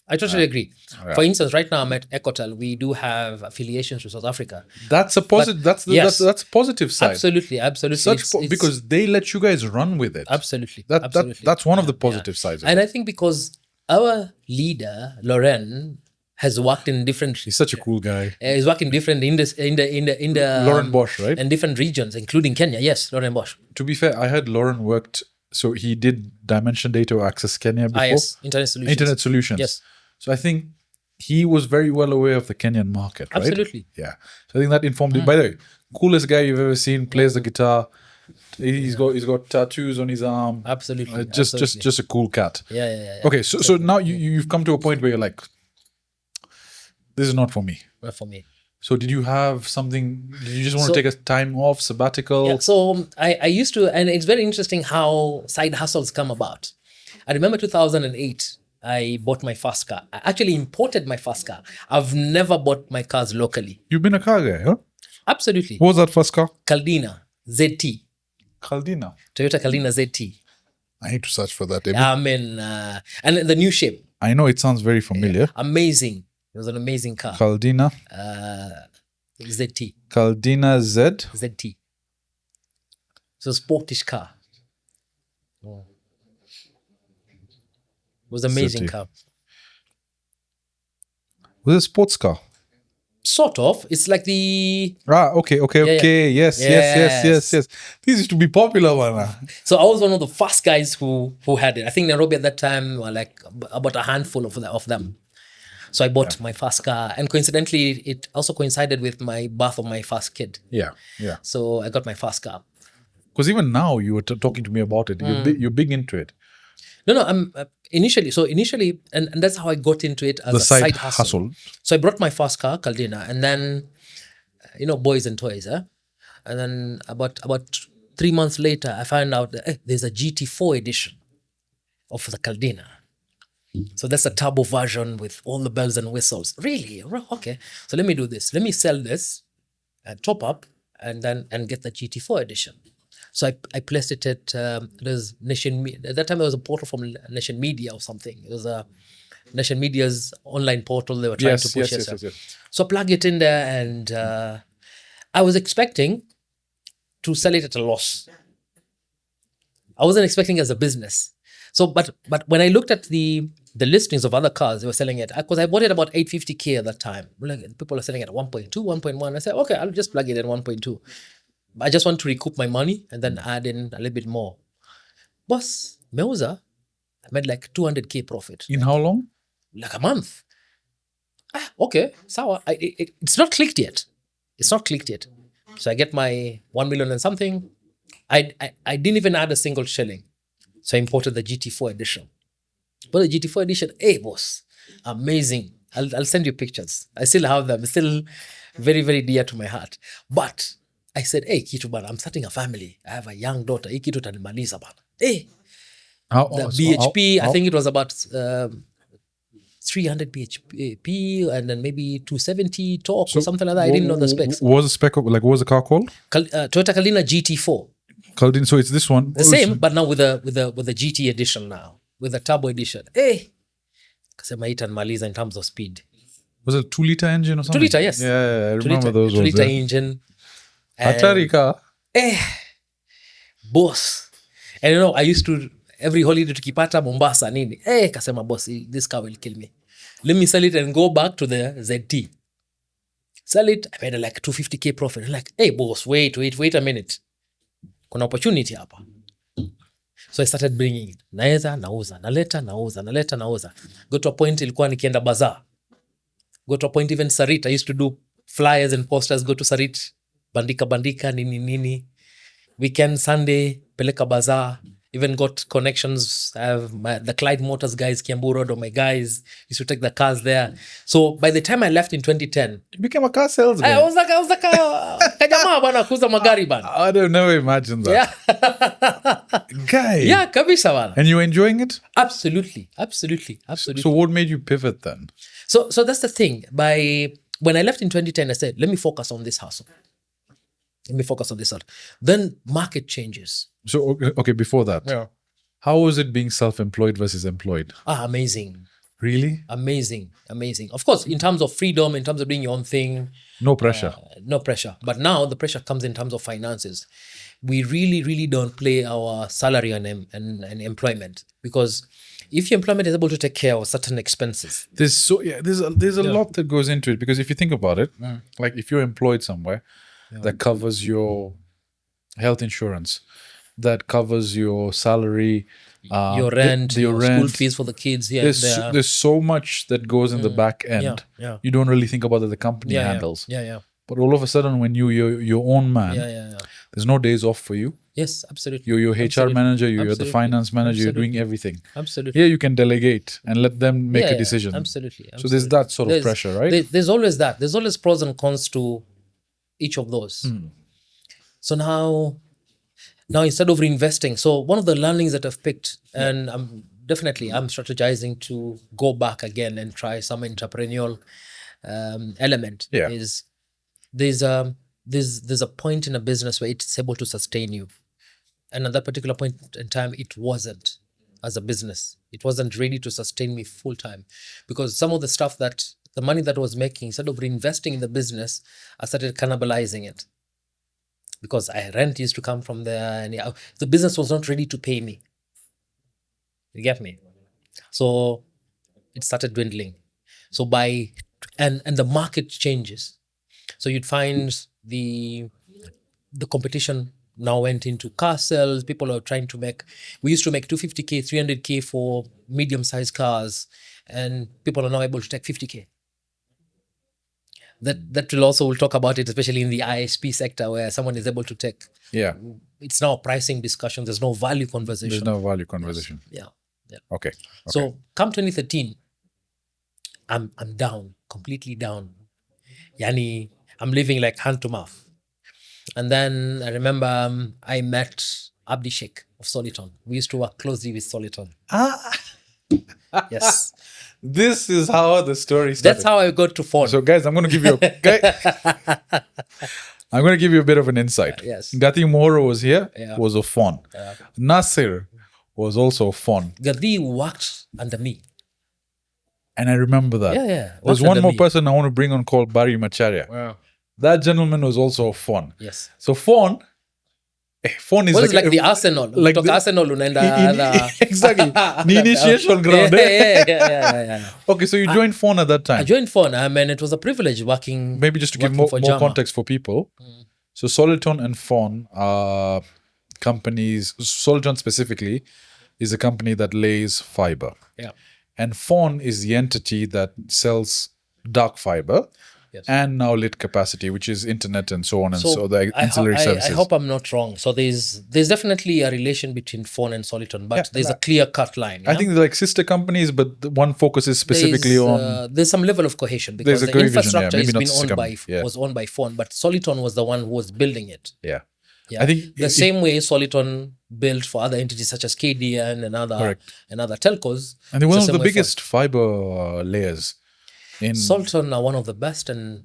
I totally agree. For instance, right now I'm at Ecotel. We do have affiliations with South Africa. That's a positive. That's a positive side. Absolutely. Because they let you guys run with it. Absolutely. That's one of the positive sides. And I think because our leader Lauren has worked in different... He's such a cool guy. He's worked in different in the Lauren Bosch, right? And different regions, including Kenya. Yes, Lauren Bosch. To be fair, I heard Lauren worked. So he did Dimension Data Access Kenya before. Yes, Internet Solutions. Yes. So I think he was very well aware of the Kenyan market, right? Absolutely. Yeah. So I think that informed him. By the way, coolest guy you've ever seen, plays the guitar. He's got tattoos on his arm. Absolutely. Just a cool cat. Yeah. Okay, so now you've come to a point where you're like, this is not for me. Not for me. So did you have something, did you just want to take a time off, sabbatical? Yeah, so I used to, and it's very interesting how side hustles come about. I remember 2008, I bought my first car. I actually imported my first car. I've never bought my cars locally. You've been a car guy, huh? Absolutely. What was that first car? Caldina ZT. Caldina? Toyota Caldina ZT. I need to search for that. I mean, and the new shape. I know it sounds very familiar. Amazing. It was an amazing car. Caldina? ZT. Caldina Z? ZT. It's a sportish car. Oh. It was an amazing car. Was it a sports car? Sort of. It's like the... Okay. Yes. This used to be popular, man. So I was one of the first guys who had it. I think Nairobi at that time were like about a handful of them. So I bought my first car, and coincidentally, it also coincided with my birth of my first kid. Yeah. So I got my first car. Because even now, you were talking to me about it. You're big into it. No. I'm initially, and that's how I got into it as a side hustle. So I brought my first car, Caldina, and then, boys and toys, And then about 3 months later, I found out that there's a GT4 edition of the Caldina. So that's a turbo version with all the bells and whistles. Really? Okay. So let me do this. Let me sell this and top up and get the GT4 edition. So I placed it at there's Nation Media. At that time, there was a portal from Nation Media or something. It was a Nation Media's online portal. They were trying to push it. Yes. So I plug it in there, and I was expecting to sell it at a loss. I wasn't expecting it as a business. So, but when I looked at the listings of other cars, they were selling it, because I bought it about 850K at that time. Like, people are selling it at 1.2, 1.1. I said, okay, I'll just plug it in 1.2. I just want to recoup my money and then add in a little bit more. Boss, Meuza, I made like 200K profit. In how long? Like a month. Okay, sawa. It's not clicked yet. It's not clicked yet. So I get my 1 million and something. I didn't even add a single shilling. So I imported the GT4 edition. But the GT4 edition, hey boss, amazing. I'll send you pictures. I still have them. Still very, very dear to my heart. But I said, hey, kitu bana, I'm starting a family. I have a young daughter. Hii kitu tanimaliza bana. Hey, the BHP, I think it was about 300 BHP and then maybe 270 torque or something like that. I didn't know the specs. What was the spec of, like, what was the car called? Toyota Kalina GT4. Caldin, so it's this one. The same, but now with the GT edition now. With the turbo edition. Hey! Kasema hii tanimaliza in terms of speed. Was it a 2-liter engine or something? 2 liter, yes. Yeah, I remember those 2 ones. liter engine. Atari car. Boss. And I used to, every holiday tukipata Mombasa nini. Kasema boss, this car will kill me. Let me sell it and go back to the ZT. Sell it, I made like 250k profit. I'm like, hey boss, wait a minute. Kuna opportunity hapa. So I started bringing it. Naeza, nauza, nauza. Go to a point ilikuwa nikienda bazaar. Go to a point even Sarit. I used to do flyers and posters. Go to Sarit. Bandika, nini. Weekend, Sunday, peleka bazaar. Even got connections. I have the Clyde Motors guys, Kiambu Road, or my guys used to take the cars there. So by the time I left in 2010, You became a car salesman. I was like kajamaa bana kuuza magari bana. I don't never imagine that. Yeah. Guy. Yeah, kabisa bana. And you were enjoying it? Absolutely. So what made you pivot then? So that's the thing. When I left in 2010, I said, let me focus on this hustle. Then market changes. So, okay, before that, Yeah. how was it being self-employed versus employed? Amazing. Really? Amazing. Of course, in terms of freedom, in terms of doing your own thing, No pressure. no pressure. But now the pressure comes in terms of finances. We really, really don't play our salary and employment, because if your employment is able to take care of certain expenses. There's a lot that goes into it, because if you think about it, like if you're employed somewhere, that covers your health insurance, that covers your salary, Your rent, your school rent. fees for the kids here and there. There's so much that goes in the back end. Yeah. You don't really think about that the company Yeah, handles. Yeah. But all of a sudden, when you're your own man, Yeah. there's no days off for you. Yes, absolutely. You're your HR Absolutely. manager, you're the Absolutely. finance manager, you're Absolutely. doing everything. Absolutely. Here you can delegate and let them make a decision. Absolutely. So there's that sort of pressure, right? There's always that. There's always pros and cons to each of those. So now instead of reinvesting, so one of the learnings that I've picked, and I'm strategizing to go back again and try some entrepreneurial element. Yeah. Is there's a point in a business where it's able to sustain you, and at that particular point in time, it wasn't. As a business, it wasn't ready to sustain me full time, because some of the money that I was making, instead of reinvesting in the business, I started cannibalizing it, because rent used to come from there, and the business was not ready to pay me. You get me? So it started dwindling. So and the market changes. So you'd find the competition now went into car sales. People are trying to we used to make 250k, 300k for medium-sized cars, and people are now able to take 50k. That we'll talk about it, especially in the ISP sector, where someone is able to take. Yeah. It's now a pricing discussion. There's no value conversation. There's no value conversation. Yeah. Okay. So come 2013, I'm down, completely down. Yani, I'm living like hand to mouth. And then I remember I met Abdi Sheikh of Soliton. We used to work closely with Soliton. Yes. This is how the story started. That's how I got to phone. So guys, I'm going to give you a bit of an insight. Yes. Gati Moro was here, Yeah. was a phone. Nassir was also a phone. Gadi worked under me. And I remember that. Yeah. There's Worked one under more me. person I want to bring on called Barry Macharia. Wow. That gentleman was also a phone. Yes. So phone is What is like the Arsenal? like Like the- Arsenal unaenda. Exactly. The initiation ground. Yeah. Okay, so you joined phone at that I time. joined phone. I mean, it was a privilege working. Maybe just to give working more for Jama. context for people. So Soliton and Fawn are companies. Soliton specifically is a company that lays fiber. Yeah. And Fawn is the entity that sells dark fiber, Yes. and now lit capacity, which is internet and so on and So so the I, ancillary services. I hope I'm not wrong. So there's definitely a relation between phone and Soliton, but there's a clear cut line. I think they're like sister companies, but the one focuses specifically on. There's some level of cohesion because There's a the cohesion, infrastructure maybe has not been sister owned by company, was owned by phone, but Soliton was the one who was building it. Yeah. Yeah. I think the same way Soliton built for other entities such as KDN and other telcos. And they're one of the biggest fiber layers in Soliton are one of the best and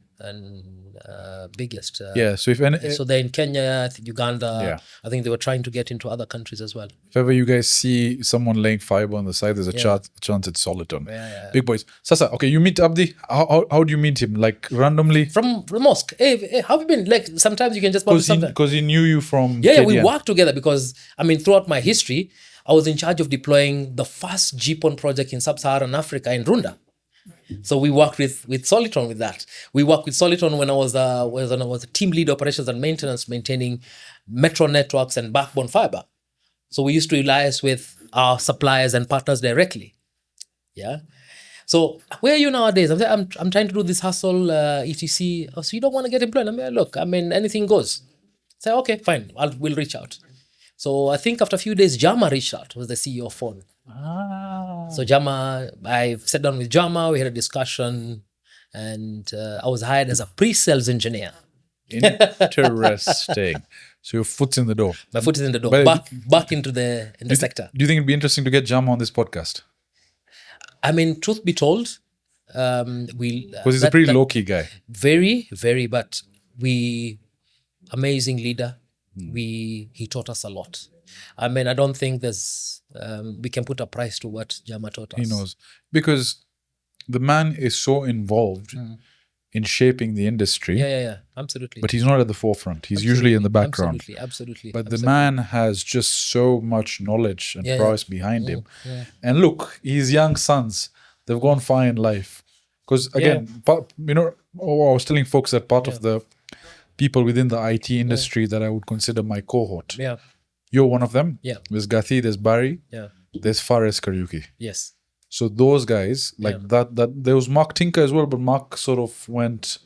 biggest. So if any, so they're in Kenya, I think Uganda. Yeah. I think they were trying to get into other countries as well. if ever you guys see someone laying fiber on the side, there's a chance it's Soliton. Big boys. Sasa, okay, you meet Abdi. How do you meet him? Like randomly? From the mosque. Hey, how have you been? Like sometimes you can just Because he knew you from yeah, we worked together because I mean throughout my history, I was in charge of deploying the first GPON project in sub-Saharan Africa in Runda. So we worked with Soliton with that. We worked with Soliton when I was a team lead operations and maintenance, maintaining metro networks and backbone fiber. So we used to liaise with our suppliers and partners directly. Yeah. So where are you nowadays? I'm trying to do this hustle, etc. Oh, so you don't want to get employed? I mean, look, I mean, anything goes. Say, okay, fine, we'll reach out. So I think after a few days, Jama reached out, was the CEO of Phone. So Jama, I sat down with Jama, we had a discussion, and I was hired as a pre-sales engineer. Interesting. So your foot's in the door. My foot is in the door, back into the sector. Do you think it'd be interesting to get Jama on this podcast? I mean, truth be told, because he's a pretty low-key guy. Very, very, but amazing leader. He taught us a lot. I mean, I don't think there's we can put a price to what Jama taught us. He knows. Because the man is so involved in shaping the industry. Yeah, absolutely. But he's not at the forefront. He's usually in the background. Absolutely. But the man has just so much knowledge and prowess behind him. Yeah. And look, his young sons, they've gone far in life. Because again, I was telling folks that part of the people within the IT industry that I would consider my cohort. Yeah. You're one of them. Yeah. There's Gathi, there's Barry. Yeah. There's Fares Kariuki. Yes. So those guys, like that there was Mark Tinker as well, but Mark sort of went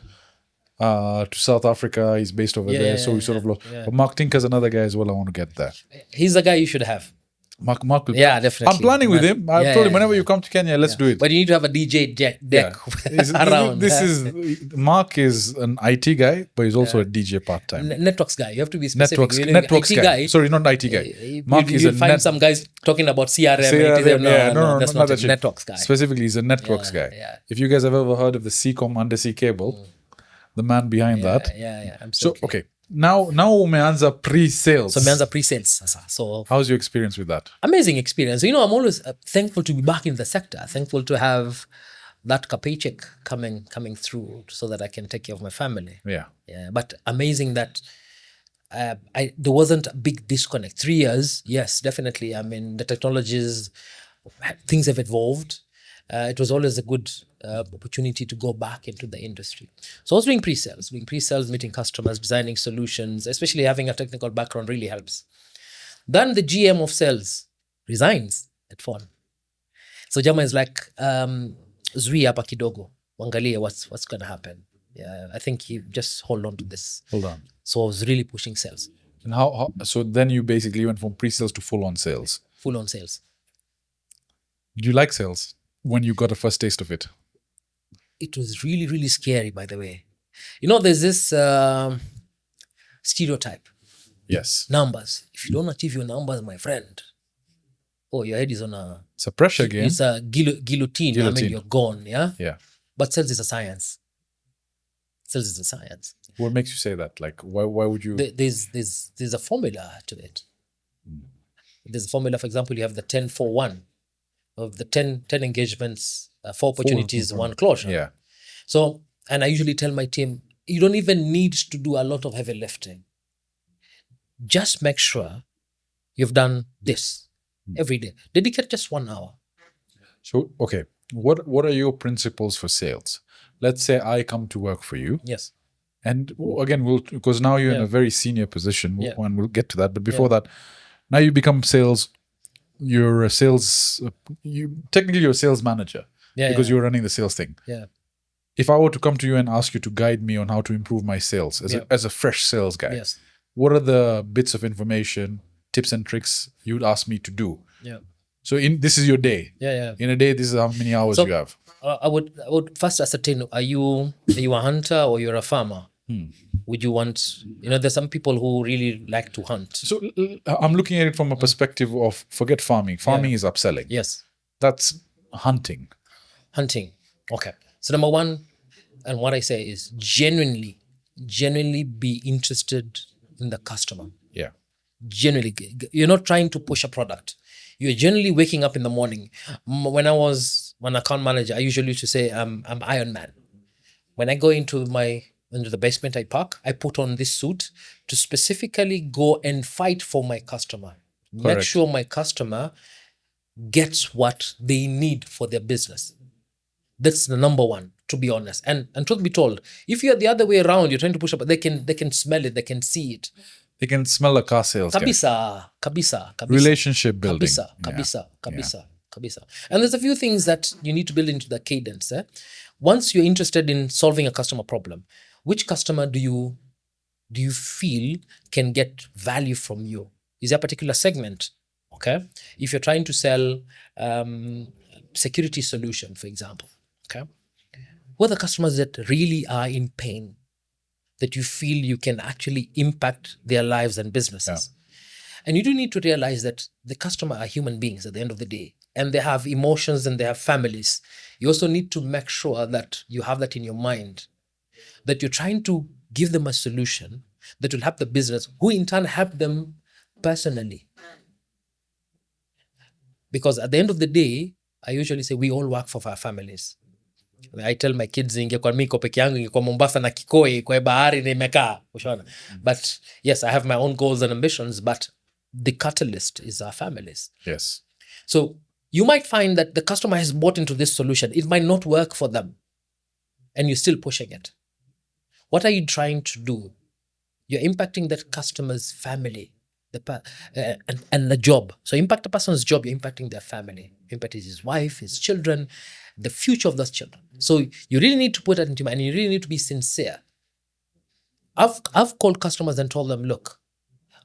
to South Africa. He's based over there, so we sort of lost. But Mark Tinker's another guy as well. I want to get there. He's the guy you should have. Mark, definitely. I'm planning with him. I've told him whenever you come to Kenya, let's do it. But you need to have a DJ deck around. Mark is an IT guy, but he's also a DJ part-time. Networks guy. You have to be specific. Networks guy. Sorry, not IT guy. Mark is a find some guys talking about CRM. No, that's not a networks guy. Specifically, he's a networks guy. Yeah. If you guys have ever heard of the CCOM undersea cable, the man behind that. Yeah, absolutely. So, okay. Now umeanza pre-sales. So umeanza pre-sales. So how's your experience with that? Amazing experience. I'm always thankful to be back in the sector. Thankful to have that paycheck coming through so that I can take care of my family. Yeah. But amazing that there wasn't a big disconnect. 3 years, yes, definitely. I mean, the technologies, things have evolved. It was always a good opportunity to go back into the industry. So I was doing pre-sales, meeting customers, designing solutions, especially having a technical background really helps. Then the GM of sales resigns at Phone. So Jama is like, Zui hapa kidogo, wangalie what's going to happen. Yeah, I think you just hold on to this. Hold on. So I was really pushing sales. And so then you basically went from pre-sales to full-on sales. Full-on sales. Do you like sales when you got a first taste of it? It was really, really scary, by the way. There's this stereotype. Yes. Numbers. If you don't achieve your numbers, my friend, your head is on a... It's a pressure game. It's a guillotine. I mean, you're gone, yeah? Yeah. But sales is a science. Sales is a science. What makes you say that? Like, why would you... There's a formula to it. There's a formula, for example, you have the 10-4-1. Of the 10 engagements, 4 opportunities, 1 closure. Yeah. So, and I usually tell my team, you don't even need to do a lot of heavy lifting. Just make sure you've done this every day. Dedicate just 1 hour. So, okay, what are your principles for sales? Let's say I come to work for you. Yes. And again, because now you're in a very senior position, and we'll get to that. But before that, now you become sales. You're a sales. Technically, you're a sales manager because you're running the sales thing. Yeah. if I were to come to you and ask you to guide me on how to improve my sales as a fresh sales guy, Yes. what are the bits of information, tips and tricks you'd ask me to do? Yeah. So this is your day. Yeah. In a day, this is how many hours So, you have. I would first ascertain: are you a hunter or you're a farmer? Would you want? There's some people who really like to hunt. So I'm looking at it from a perspective of forget farming. Farming is upselling. Yes. That's hunting. Hunting. Okay. So number one, and what I say is genuinely be interested in the customer. Yeah. Genuinely, you're not trying to push a product. You're generally waking up in the morning. When I was an account manager, I usually used to say I'm Iron Man. When I go into the basement I park, I put on this suit to specifically go and fight for my customer. Make Correct. sure my customer gets what they need for their business. That's the number one, to be honest. And truth be told, if you're the other way around, you're trying to push up, they can smell it, they can see it. They can smell a car sales guy. Kabisa. Relationship building. Kabisa. And there's a few things that you need to build into the cadence. Once you're interested in solving a customer problem, which customer do you feel can get value from you? Is there a particular segment? Okay. If you're trying to sell security solution, for example, okay, who are the customers that really are in pain, that you feel you can actually impact their lives and businesses? And you do need to realize that the customer are human beings at the end of the day, and they have emotions and they have families. You also need to make sure that you have that in your mind, that you're trying to give them a solution that will help the business, who in turn help them personally. Because at the end of the day, I usually say we all work for our families. I tell my kids, ingekuwa mimi peke yangu, ingekuwa Mombasa na Kikoi kwa bahari nimekaa, ushaona. But yes, I have my own goals and ambitions, but the catalyst is our families. Yes. So you might find that the customer has bought into this solution. It might not work for them, and you're still pushing it. What are you trying to do? You're impacting that customer's family, and the job. So impact a person's job, you're impacting their family. Impact his wife, his children, the future of those children. So you really need to put that into mind, and you really need to be sincere. I've called customers and told them, look,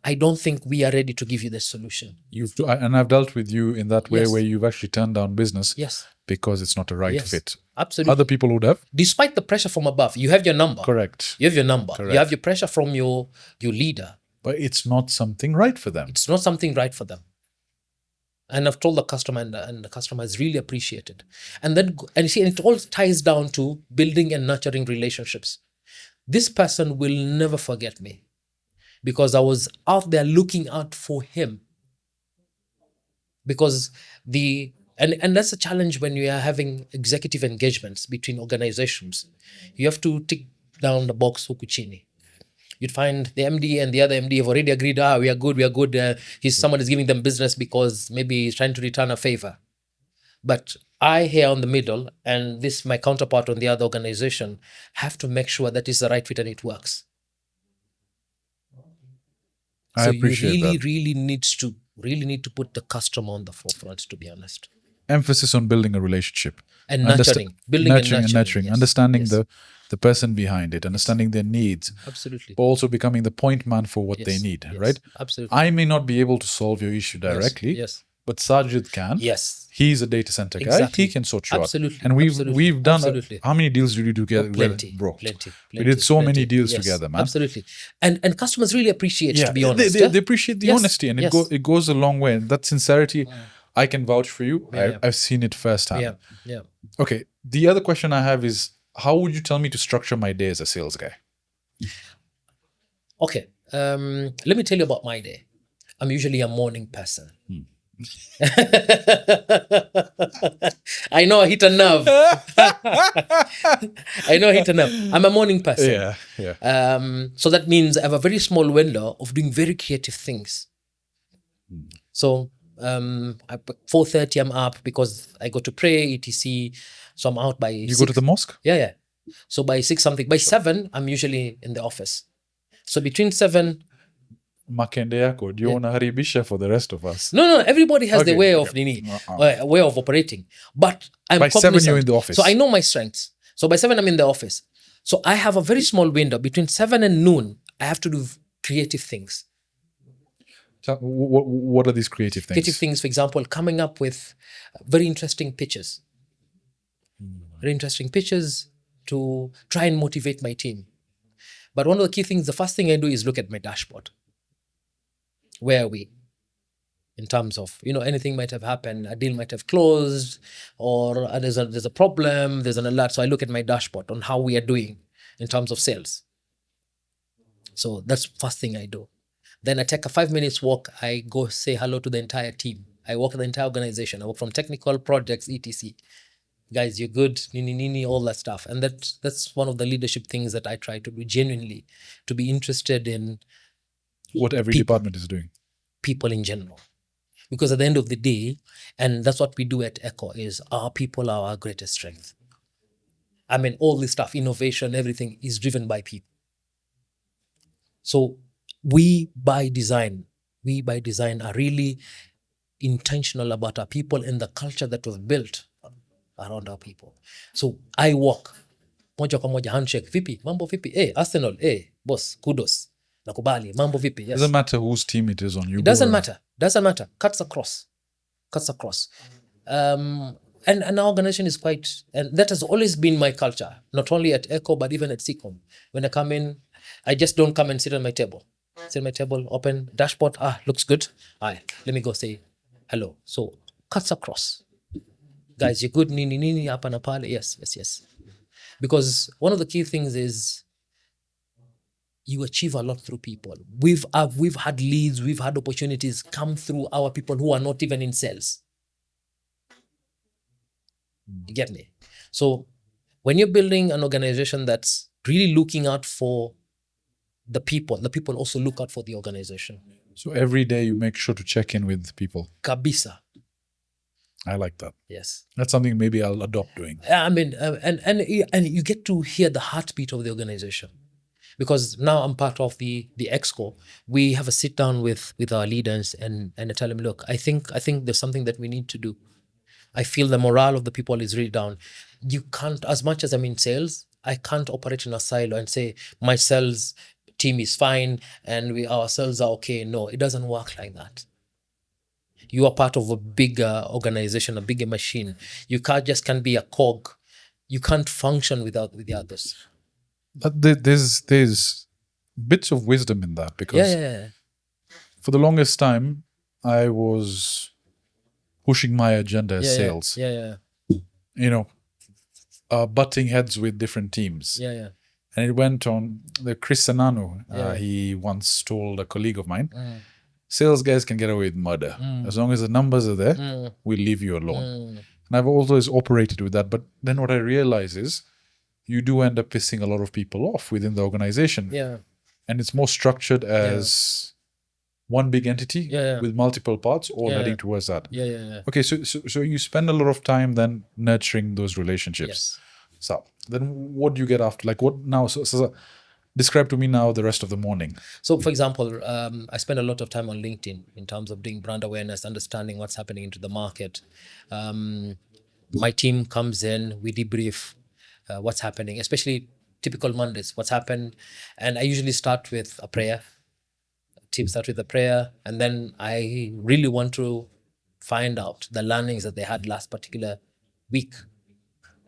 I don't think we are ready to give you this solution. And I've dealt with you in that way, Yes. where you've actually turned down business Yes. because it's not a right Yes. fit. Absolutely. Other people would have. Despite the pressure from above, you have your number. Correct. You have your number. Correct. You have your pressure from your leader. But it's not something right for them. It's not something right for them. And I've told the customer, and the customer has really appreciated. And you see, it all ties down to building and nurturing relationships. This person will never forget me, because I was out there looking out for him. Because and that's a challenge when you are having executive engagements between organizations. You have to tick down the box huku chini. You'd find the MD and the other MD have already agreed, we are good. Someone is giving them business because maybe he's trying to return a favor. But I here on the middle, and my counterpart on the other organization, have to make sure that it's the right fit and it works. I appreciate you that. really need to put the customer on the forefront, to be honest. Emphasis on building a relationship. And nurturing. Nurturing. Yes. Understanding Yes. the person behind it, understanding their needs. Absolutely. But also becoming the point man for what they need, Yes. right? Absolutely. I may not be able to solve your issue directly, Yes. but Sajid can. Yes. He's a data center guy. Exactly. He can sort you Absolutely. out. And we've done Absolutely. how many deals did we do together? Plenty. We did so many deals Yes, together, man. Absolutely. And customers really appreciate, to be honest. They appreciate the Yes, honesty, and yes. it goes a long way. And that sincerity, I can vouch for you. Yeah. I've seen it firsthand. Yeah. Okay. The other question I have is, how would you tell me to structure my day as a sales guy? Okay. Let me tell you about my day. I'm usually a morning person. I know I hit a nerve. I'm a morning person. Yeah. So that means I have a very small window of doing very creative things. So at 4:30 I'm up because I go to pray, etc. So I'm out by You go to the mosque? Yeah. So by 6 something, by 7 I'm usually in the office. So between 7. Makende yako, do you want to haribisha for the rest of us? No, everybody has their way of Okay. way of operating. But I'm By 7 cognizant. you're in the office. So I know my strengths. So by 7, I'm in the office. So I have a very small window between 7 and noon. I have to do creative things. So what are these creative things? Creative things, for example, coming up with very interesting pitches. Very interesting pitches to try and motivate my team. But one of the key things, the first thing I do is look at my dashboard. Where are we? In terms of, anything might have happened, a deal might have closed, or there's a problem, there's an alert. So I look at my dashboard on how we are doing in terms of sales. So that's the first thing I do. Then I take a 5 minutes walk. I go say hello to the entire team. I walk the entire organization. I work from technical projects, etc. Guys, you're good, nini, all that stuff. And that's one of the leadership things that I try to do genuinely, to be interested in what every department is doing. People in general. Because at the end of the day, and that's what we do at Echo, is our people are our greatest strength. I mean, all this stuff, innovation, everything is driven by people. So we by design are really intentional about our people and the culture that was built around our people. So I walk, moja kwa moja, handshake, vipi, mambo vipi, Arsenal, boss, kudos, nakubali, mambo vipi, yes. Doesn't matter whose team it is on. You it doesn't matter, cuts across. And our organization is quite, and that has always been my culture, not only at Echo, but even at SECOM. When I come in, I just don't come and sit on my table. Sit on my table, open dashboard, looks good. Let me go say hello. So cuts across. Guys, you're good, nini, hapa na pale. Yes. Because one of the key things is you achieve a lot through people. We've had leads, we've had opportunities come through our people who are not even in sales. You get me? So when you're building an organization that's really looking out for the people also look out for the organization. So every day you make sure to check in with people. Kabisa. I like that. Yes. That's something maybe I'll adopt doing. I mean, and you get to hear the heartbeat of the organization. Because now I'm part of the Exco. We have a sit down with our leaders and I tell them, look, I think there's something that we need to do. I feel the morale of the people is really down. You can't, as much as I'm in sales, I can't operate in a silo and say my sales team is fine and our sales are okay. No, it doesn't work like that. You are part of a bigger organization, a bigger machine. You can't be a cog. You can't function without the others. But there's bits of wisdom in that, because for the longest time I was pushing my agenda as sales. Butting heads with different teams. And it went on. The Chris Sananu, he once told a colleague of mine, sales guys can get away with murder. As long as the numbers are there, we'll leave you alone. And I've always operated with that. But then what I realize is you do end up pissing a lot of people off within the organization. And it's more structured as one big entity with multiple parts all heading towards that. Okay, so you spend a lot of time then nurturing those relationships. So then what do you get after? Like what now? So describe to me now the rest of the morning. So for example, I spend a lot of time on LinkedIn in terms of doing brand awareness, understanding what's happening into the market. My team comes in, we debrief what's happening, especially typical Mondays, what's happened. And I usually start with a prayer. Team start with a prayer. And then I really want to find out the learnings that they had last particular week.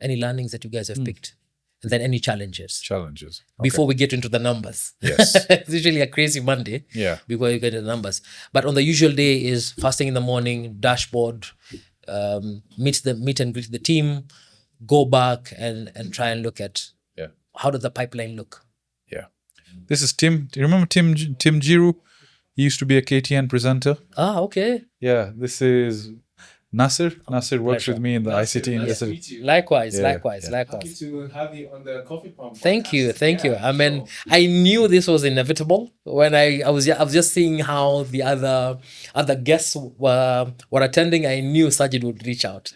Any learnings that you guys have picked. And then any challenges. Okay. Before we get into the numbers. Yes. It's usually a crazy Monday. Before you get to the numbers. But on the usual day is first thing in the morning, dashboard, meet and greet the team, go back and try and look at how does the pipeline look. This is Tim. Do you remember Tim Giru? He used to be a KTN presenter. Okay. This is Nassir. Nassir works with me in the ICT industry. Likewise. Happy to have you on the Coffee Pump. Thank you. I mean, I knew this was inevitable when I was just seeing how the other guests were attending. I knew Sajid would reach out,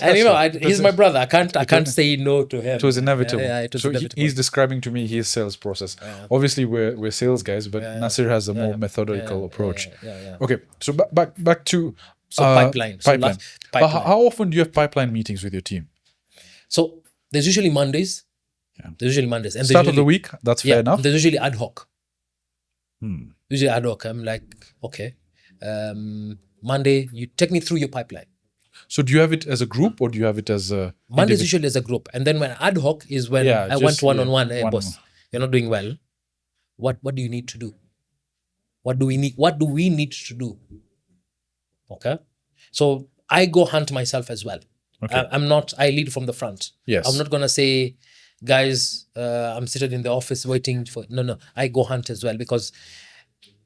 and he's my brother. I can't say no to him. It was inevitable. It was so inevitable. He's describing to me his sales process. Obviously, we're sales guys, but Nassir has a more methodical approach. Okay, so back to. Pipeline. Pipeline. How often do you have pipeline meetings with your team? So There's usually Mondays. Yeah. There's usually Mondays. And Start of the week, that's fair yeah, enough. there's usually ad hoc. Hmm. Usually ad hoc. I'm like, okay, Monday, you take me through your pipeline. So do you have it as a group or do you have it as a Mondays usually as a group. And then when ad hoc is when Yeah, I just, went one-on-one. yeah, Hey, one-on-one. boss, you're not doing well. What do you need to do? What do we need to do? Okay. So I go hunt myself as well. Okay. I lead from the front. Yes. I'm not going to say, guys, I'm seated in the office waiting for, no. I go hunt as well because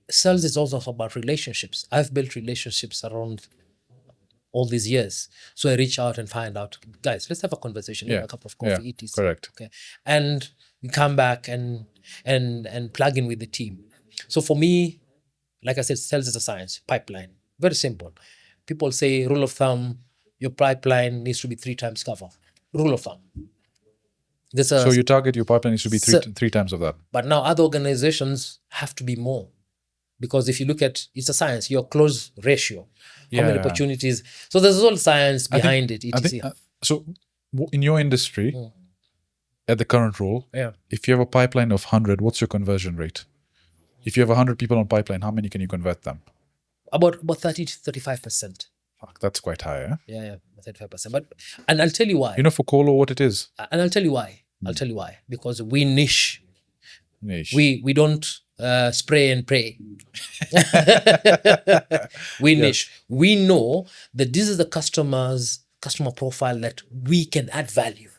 sales is also about relationships. I've built relationships around all these years. So I reach out and find out, guys, let's have a conversation, Yeah. have a cup of coffee, Yeah, etc. correct. Okay. And we come back and plug in with the team. So for me, like I said, sales is a science, pipeline. Very simple. People say rule of thumb, your pipeline needs to be 3 times cover. Rule of thumb. So you target your pipeline needs to be So- three times of that. But now other organizations have to be more. Because if you look at, it's a science, your close ratio, how many Yeah. opportunities. So there's all science I think- behind it, I etc. think so. In your industry, Mm. at the current role, Yeah. if you have a pipeline of 100, what's your conversion rate? If you have 100 people on pipeline, how many can you convert them? About 30 to 35%. Fuck, that's quite high. Eh? Yeah, 35%. And I'll tell you why. You know, for Colo, what it is? And I'll tell you why. I'll tell you why. Because we niche. Niche. We don't spray and pray. We niche. We know that this is the customer profile that we can add value.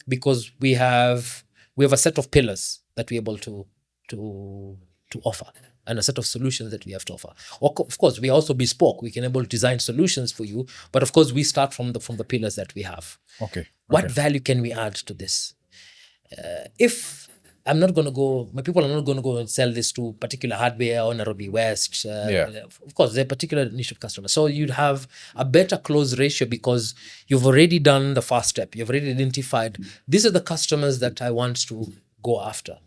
Because we have a set of pillars that we're able to offer, and a set of solutions that we have to offer. Of course, we are also bespoke. We can able to design solutions for you, but of course, we start from the pillars that we have. Okay. What value can we add to this? If I'm not going to go, my people are not going to go and sell this to particular hardware or Nairobi West. Of course, they're a particular niche of customers. So you'd have a better close ratio because you've already done the first step. You've already identified, these are the customers that I want to go after.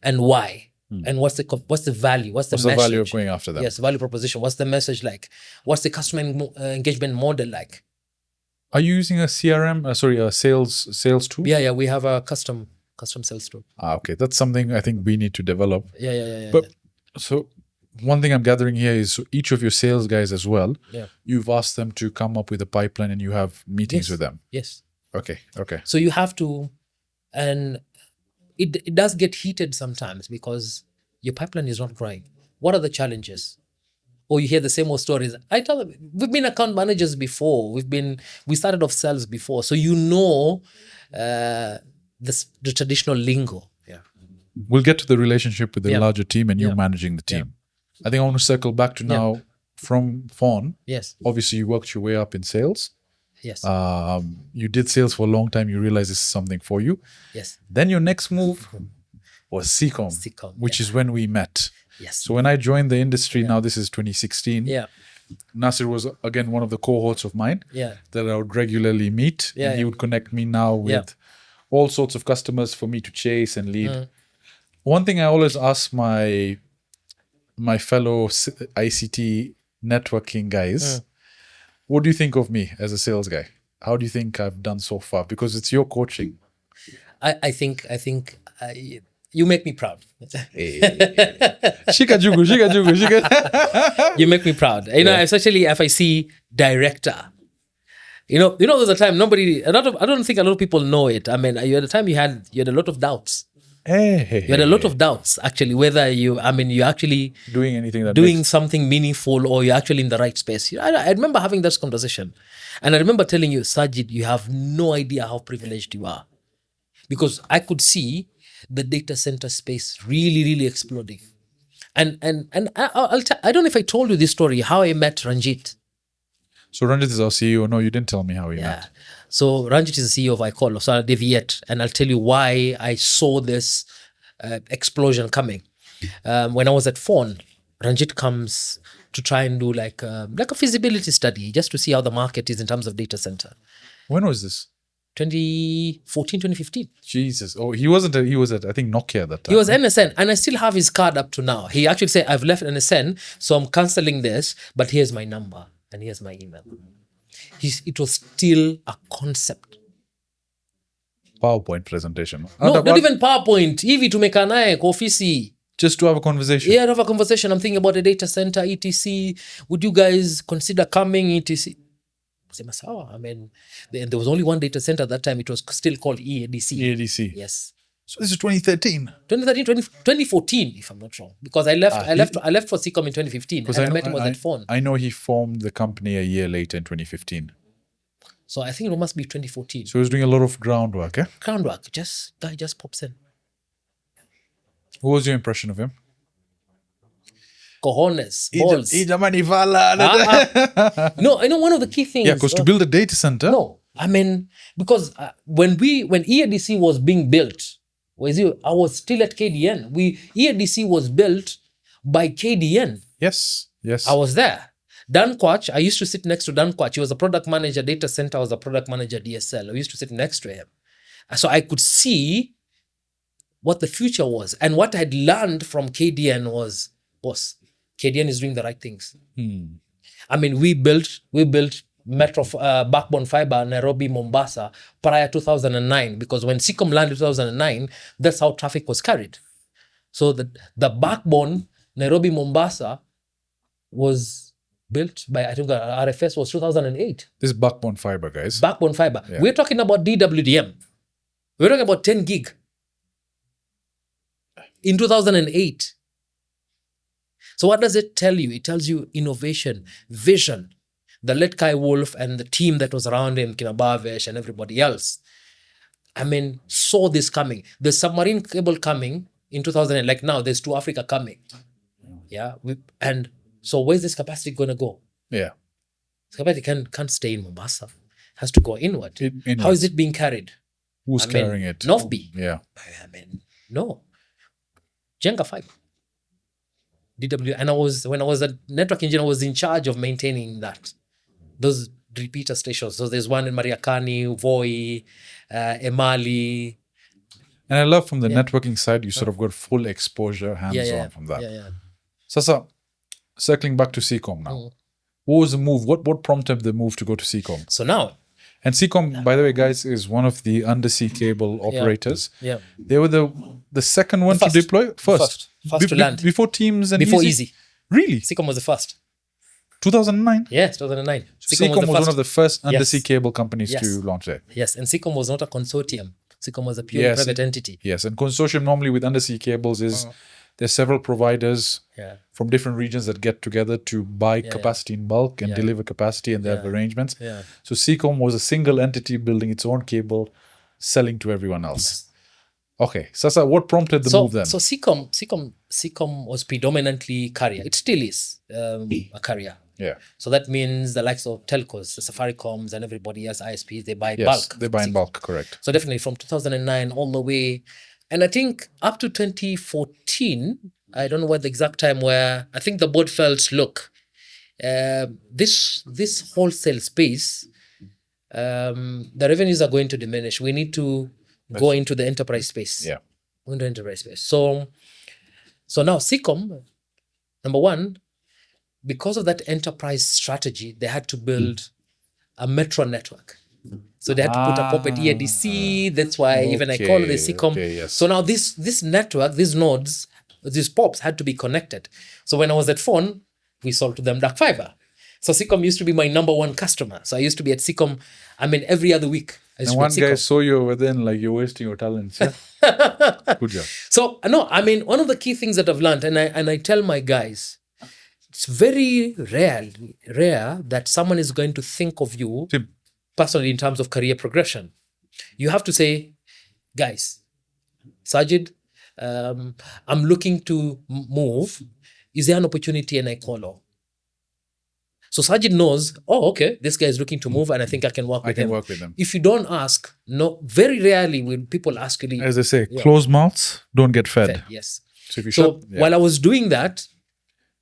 And why? And what's the value? What's the What's message? the value of going after them? Yes, value proposition. What's the message like? What's the customer engagement model like? Are you using a CRM? A sales tool? Yeah, we have a custom sales tool. Okay, that's something I think we need to develop. Yeah. But so one thing I'm gathering here is so each of your sales guys as well. Yeah. You've asked them to come up with a pipeline and you have meetings Yes. with them. Yes. Okay. So you have to, and it does get heated sometimes because your pipeline is not growing. What are the challenges? Or you hear the same old stories. I tell them, we've been account managers before. We started off sales before. So you know the traditional lingo. Yeah. We'll get to the relationship with the Yeah. larger team and you Yeah. managing the team. I think I want to circle back to now from Fawn. Yes. Obviously, you worked your way up in sales. Yes. You did sales for a long time. You realized this is something for you. Yes. Then your next move was CCOM, CCOM, which is when we met. Yes. So when I joined the industry, now this is 2016. Yeah. Nassir was again one of the cohorts of mine Yeah. that I would regularly meet. Yeah, And he yeah. would connect me now with all sorts of customers for me to chase and lead. One thing I always ask my fellow ICT networking guys, what do you think of me as a sales guy? How do you think I've done so far? Because it's your coaching. I think you make me proud. Shika jugu. You make me proud. You know, especially if I see director. You know, there's a time I don't think a lot of people know it. I mean, you had a time you had a lot of doubts. Hey. You had a lot of doubts actually whether you're actually doing anything that doing makes- something meaningful or you're actually in the right space. I remember having this conversation, and I remember telling you, Sajid, you have no idea how privileged you are, because I could see the data center space really, really exploding. And I don't know if I told you this story, how I met Ranjith. So Ranjith is our CEO. No, you didn't tell me how we Yeah. met. So Ranjith is the CEO of iCall. So I'll deviate and I'll tell you why I saw this explosion coming. When I was at Fawn, Ranjith comes to try and do like a feasibility study just to see how the market is in terms of data center. When was this? 2014, 2015. Jesus. Oh, he was at, I think, Nokia at that time. He was NSN, and I still have his card up to now. He actually said, I've left NSN, so I'm cancelling this, but here's my number and here's my email. It was still a concept. PowerPoint presentation. No, not even PowerPoint. Hivi tumekaa naye kwa ofisi. Just to have a conversation. Yeah, have a conversation. I'm thinking about a data center, etc. Would you guys consider coming, etc.? Sema sawa. I mean, there was only one data center at that time. It was still called EADC. EADC. Yes. So this is 2013. 2014, if I'm not wrong. Because I left for Seacom in 2015. And I met him on that phone. I know he formed the company a year later in 2015. So I think it must be 2014. So he was doing a lot of groundwork, eh? Groundwork. Guy just pops in. What was your impression of him? Cojones, balls. No, I know one of the key things. Yeah, because to build a data center. No, I mean, because when EADC was being built, I was still at KDN. EADC was built by KDN. Yes. I was there. Dan Quach, I used to sit next to Dan Quach. He was a product manager, data center. I was a product manager, DSL. I used to sit next to him. So I could see what the future was. And what I'd learned from KDN was, boss, KDN is doing the right things. I mean, we built metro backbone fiber Nairobi, Mombasa prior 2009, because when Seacom landed 2009, that's how traffic was carried. So the backbone Nairobi, Mombasa was built by, I think RFS was 2008. This is backbone fiber, guys. Backbone fiber. Yeah. We're talking about DWDM. We're talking about 10 gig. In 2008. So what does it tell you? It tells you innovation, vision. The late Kai Wolf and the team that was around him, Kinabavesh and everybody else, I mean, saw this coming. The submarine cable coming in 2000, like now, there's to Africa coming. Yeah. And so where's this capacity going to go? Yeah. This capacity can't stay in Mombasa. It has to go inward. Inward. How is it being carried? Who's carrying it? Northby. Yeah. I mean, no. Jenga 5. DW. And when I was a network engineer, I was in charge of maintaining those repeater stations. So there's one in Mariakani, Voi, Emali. And I love from the networking side, you sort of got full exposure, hands-on from that. Yeah. Sasa, circling back to Seacom now. What was the move? What prompted the move to go to Seacom? So now. And Seacom, by the way, guys, is one of the undersea cable operators. Yeah. They were the second one to deploy? First to land. Before Teams and Before Easy? Easy. Really? Seacom was the first. 2009? Yes, 2009. Seacom was one of the first undersea cable companies to launch there. Yes, and Seacom was not a consortium. Seacom was a pure private entity. Yes, and consortium normally with undersea cables is there's several providers from different regions that get together to buy capacity in bulk and deliver capacity, and they have arrangements. Yeah. So Seacom was a single entity building its own cable, selling to everyone else. Okay, Sasa, what prompted the move then? So Seacom was predominantly carrier. It still is a carrier. Yeah. So that means the likes of telcos, the Safaricoms and everybody else, ISPs, they buy Yes, bulk. they buy in bulk, correct. So definitely from 2009 all the way. And I think up to 2014, I don't know what the exact time where, I think the board felt, look, this wholesale space, the revenues are going to diminish. We need to go into the enterprise space. Yeah. Into enterprise space. So now Seacom, number one, because of that enterprise strategy, they had to build a metro network. So they had to put a pop at EADC. That's why even I call it the Seacom. Okay, yes. So now this network, these nodes, these pops had to be connected. So when I was at phone, we sold to them dark fiber. So Seacom used to be my number one customer. So I used to be at Seacom, I mean, every other week. And one guy saw you over there and like, you're wasting your talents. Yeah? Good job. So no, I mean, one of the key things that I've learned, and I tell my guys, it's very rare that someone is going to think of you personally in terms of career progression. You have to say, guys, Sajid, I'm looking to move. Is there an opportunity? And I call her. So Sajid knows, okay, this guy is looking to move and I think I can work with him. If you don't ask, no, very rarely will people ask you. As they say, closed mouths don't get fed. Yes. So if you while I was doing that,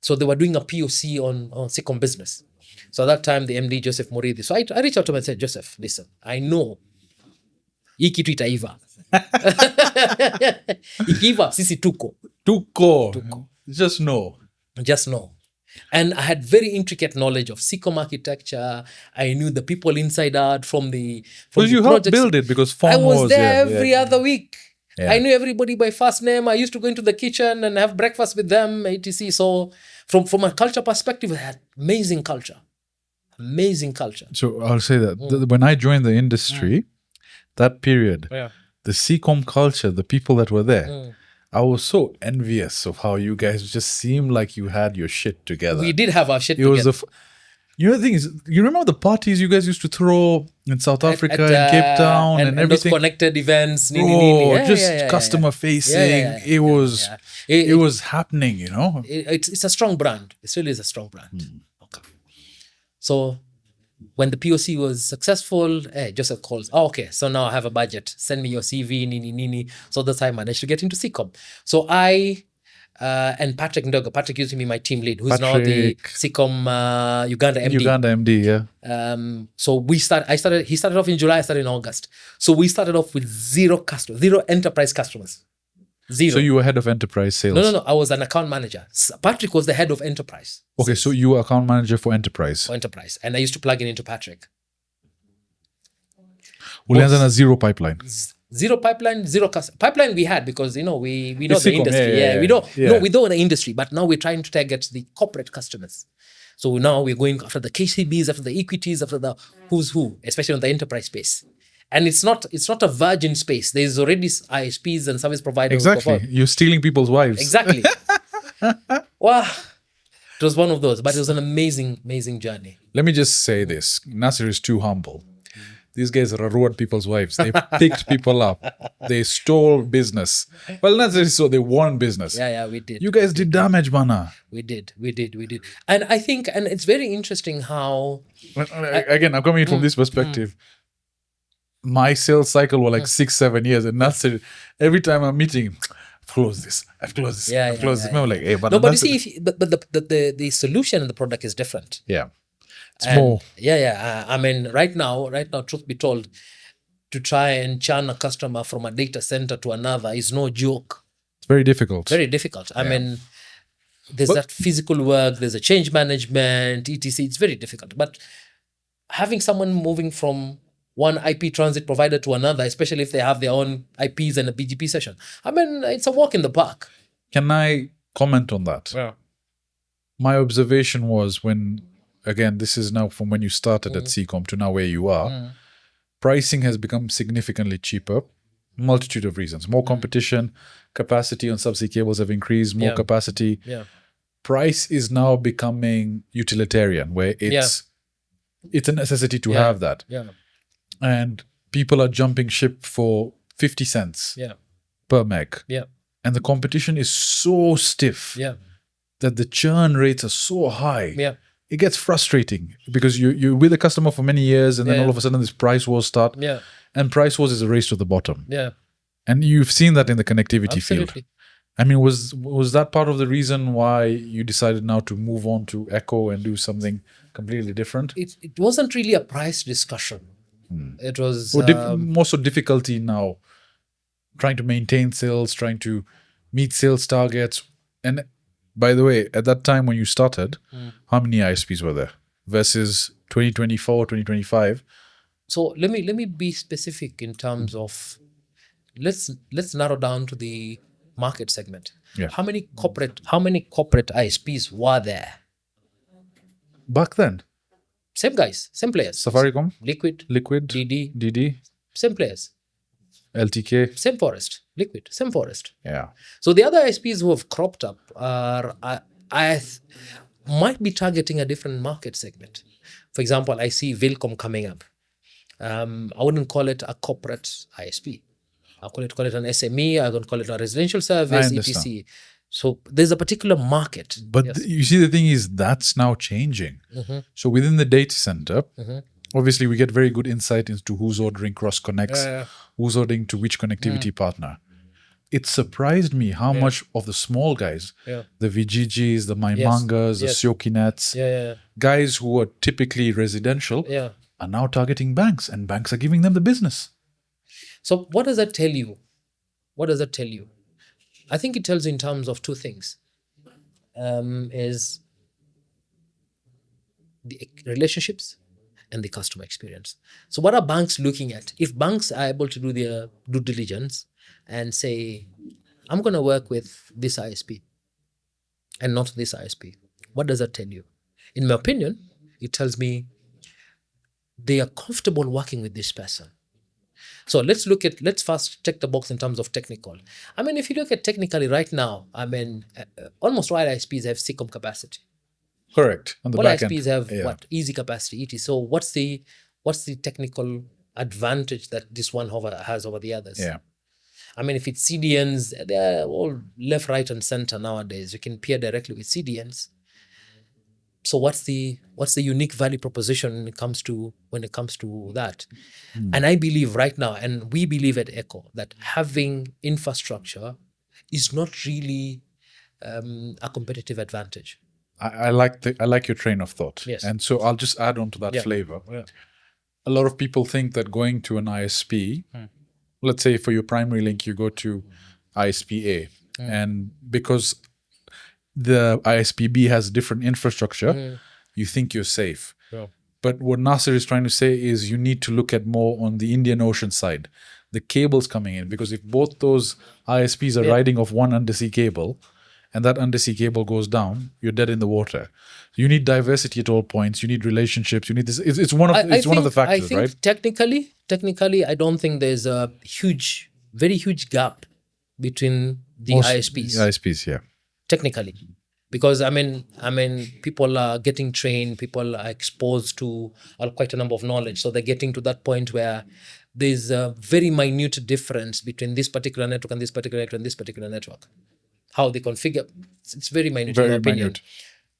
so they were doing a POC on Seacom business. So at that time, the MD, Joseph Moridi. So I reached out to him and said, Joseph, listen, I know hii kitu itaiva. Ikiva, sisi tuko. Just know. And I had very intricate knowledge of SECOM architecture. I knew the people inside out from the Because you helped projects. build it because I fun was there yeah, every other week. Yeah. I knew everybody by first name. I used to go into the kitchen and have breakfast with them, etc. So from a culture perspective, I had amazing culture. Amazing culture. So I'll say that when I joined the industry, that period, Yeah. the CCOM culture, the people that were there, I was so envious of how you guys just seemed like you had your shit together. We did have our shit It together. was you know the thing is, you remember the parties you guys used to throw in South Africa and Cape Town and those everything? connected events. Customer facing. It was happening, you know. It's a strong brand. It really is a strong brand. Okay. So when the POC was successful, Joseph calls, okay, so now I have a budget. Send me your CV, nini. So that's how I managed to get into SECOM. So I and Patrick Ndogo, Patrick used to be my team lead, who's now the SECOM Uganda MD. Uganda MD, yeah. So he started off in July, I started in August. So we started off with zero enterprise customers. Zero. So you were head of enterprise sales? No. I was an account manager. Patrick was the head of enterprise. Okay, so you were account manager for enterprise. For enterprise. And I used to plug in into Patrick. Ulianza na zero pipeline. Zero pipeline, zero customer. Pipeline we had because, we know It's the SECOM, industry. yeah. We know the industry, but now we're trying to target the corporate customers. So now we're going after the KCBs, after the equities, after the who's who, especially on the enterprise space. And it's not a virgin space. There's already ISPs and service providers. Exactly. You're stealing people's wives. Exactly. Wow. It was one of those, but it was an amazing, amazing journey. Let me just say this. Nassir is too humble. These guys ruined people's wives. They picked people up. They stole business. Well, not necessarily so. They won business. Yeah, we did. You guys did damage, Bana. We did. And I think, and it's very interesting how... Again, I'm coming in from this perspective. My sales cycle were like 6-7 years. And Nassir, every time I'm meeting, I've closed this. I've closed this. I'm like, hey, but no, but you see, but the solution and the product is different. Yeah. It's more. I mean, right now, truth be told, to try and churn a customer from a data center to another is no joke. It's very difficult. Very difficult. I mean, there's that physical work, there's a change management, etc. It's very difficult. But having someone moving from one IP transit provider to another, especially if they have their own IPs and a BGP session, I mean, it's a walk in the park. Can I comment on that? Yeah. My observation was when, again, this is now from when you started at CCOM to now where you are, pricing has become significantly cheaper. Multitude of reasons. More competition, capacity on subsea cables have increased, more capacity. Yeah. Price is now becoming utilitarian, where it's a necessity to have that. Yeah. And people are jumping ship for 50 cents per meg. Yeah. And the competition is so stiff that the churn rates are so high. Yeah. It gets frustrating because you're with a customer for many years and then all of a sudden this price wars start. Yeah. And price wars is a race to the bottom. Yeah. And you've seen that in the connectivity field. Absolutely. I mean, was that part of the reason why you decided now to move on to Echo and do something completely different? It wasn't really a price discussion. It was more so difficulty now trying to maintain sales, trying to meet sales targets. And by the way, at that time when you started, how many ISPs were there versus 2024, 2025? So let me be specific in terms of let's narrow down to the market segment. Yeah. How many corporate ISPs were there? Back then, Same guys, same players. Safaricom, Liquid, DD, same players. LTK. Same Forest, Liquid, same Forest. Yeah. So the other ISPs who have cropped up might be targeting a different market segment. For example, I see Vilcom coming up. I wouldn't call it a corporate ISP. I'll call it an SME. I would call it a residential service, etc. So there's a particular market. But you see, the thing is, that's now changing. So within the data center, obviously we get very good insight into who's ordering cross connects, who's ordering to which connectivity partner. It surprised me how much of the small guys, the Vijijis, the Maimangas, the Siokinets, guys who are typically residential, are now targeting banks, and banks are giving them the business. So what does that tell you? I think it tells in terms of two things. Is the relationships, and the customer experience. So what are banks looking at? If banks are able to do their due diligence and say, I'm going to work with this ISP and not this ISP, what does that tell you? In my opinion, it tells me they are comfortable working with this person. So let's first check the box in terms of technical. I mean, if you look at technically right now, I mean, almost all ISPs have SICOM capacity. Correct. On the All back ISPs end. have what? Easy capacity, ET. So what's the technical advantage that this one has over the others? Yeah. I mean, if it's CDNs, they're all left, right, and center nowadays. You can peer directly with CDNs. So what's the unique value proposition when it comes to that? And I believe right now, and we believe at Echo, that having infrastructure is not really a competitive advantage. I like your train of thought. Yes. And so I'll just add on to that flavor. Yeah. A lot of people think that going to an ISP, let's say for your primary link, you go to ISP A, and because the ISP B has different infrastructure, you think you're safe. Yeah. But what Nassir is trying to say is you need to look at more on the Indian Ocean side, the cables coming in, because if both those ISPs are riding off one undersea cable, and that undersea cable goes down, you're dead in the water. You need diversity at all points. You need relationships. You need this. It's one of the factors, I think right? Technically, I don't think there's a very huge gap between the ISPs. ISPs, yeah. Technically, because I mean, people are getting trained. People are exposed to quite a number of knowledge, so they're getting to that point where there's a very minute difference between this particular network and this particular network and this particular network. How they configure, it's very minute in my opinion. Minute.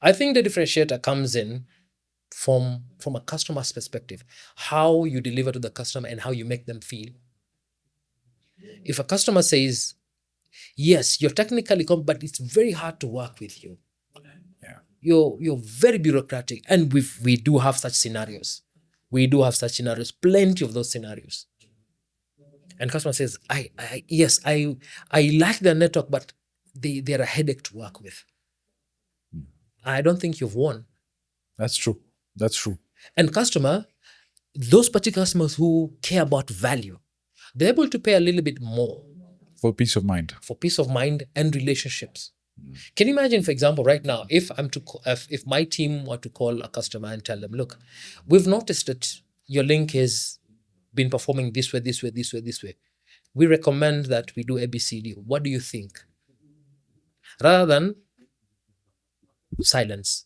I think the differentiator comes in from a customer's perspective, how you deliver to the customer and how you make them feel. If a customer says, yes, you're technically but it's very hard to work with you. Yeah. You're very bureaucratic, and we do have such scenarios. Plenty of those scenarios. And customer says, I like their network, but they're a headache to work with. I don't think you've won. That's true. And those particular customers who care about value, they're able to pay a little bit more. For peace of mind. And relationships. Can you imagine, for example, right now, if my team were to call a customer and tell them, look, we've noticed that your link has been performing this way. We recommend that we do ABCD. What do you think? Rather than silence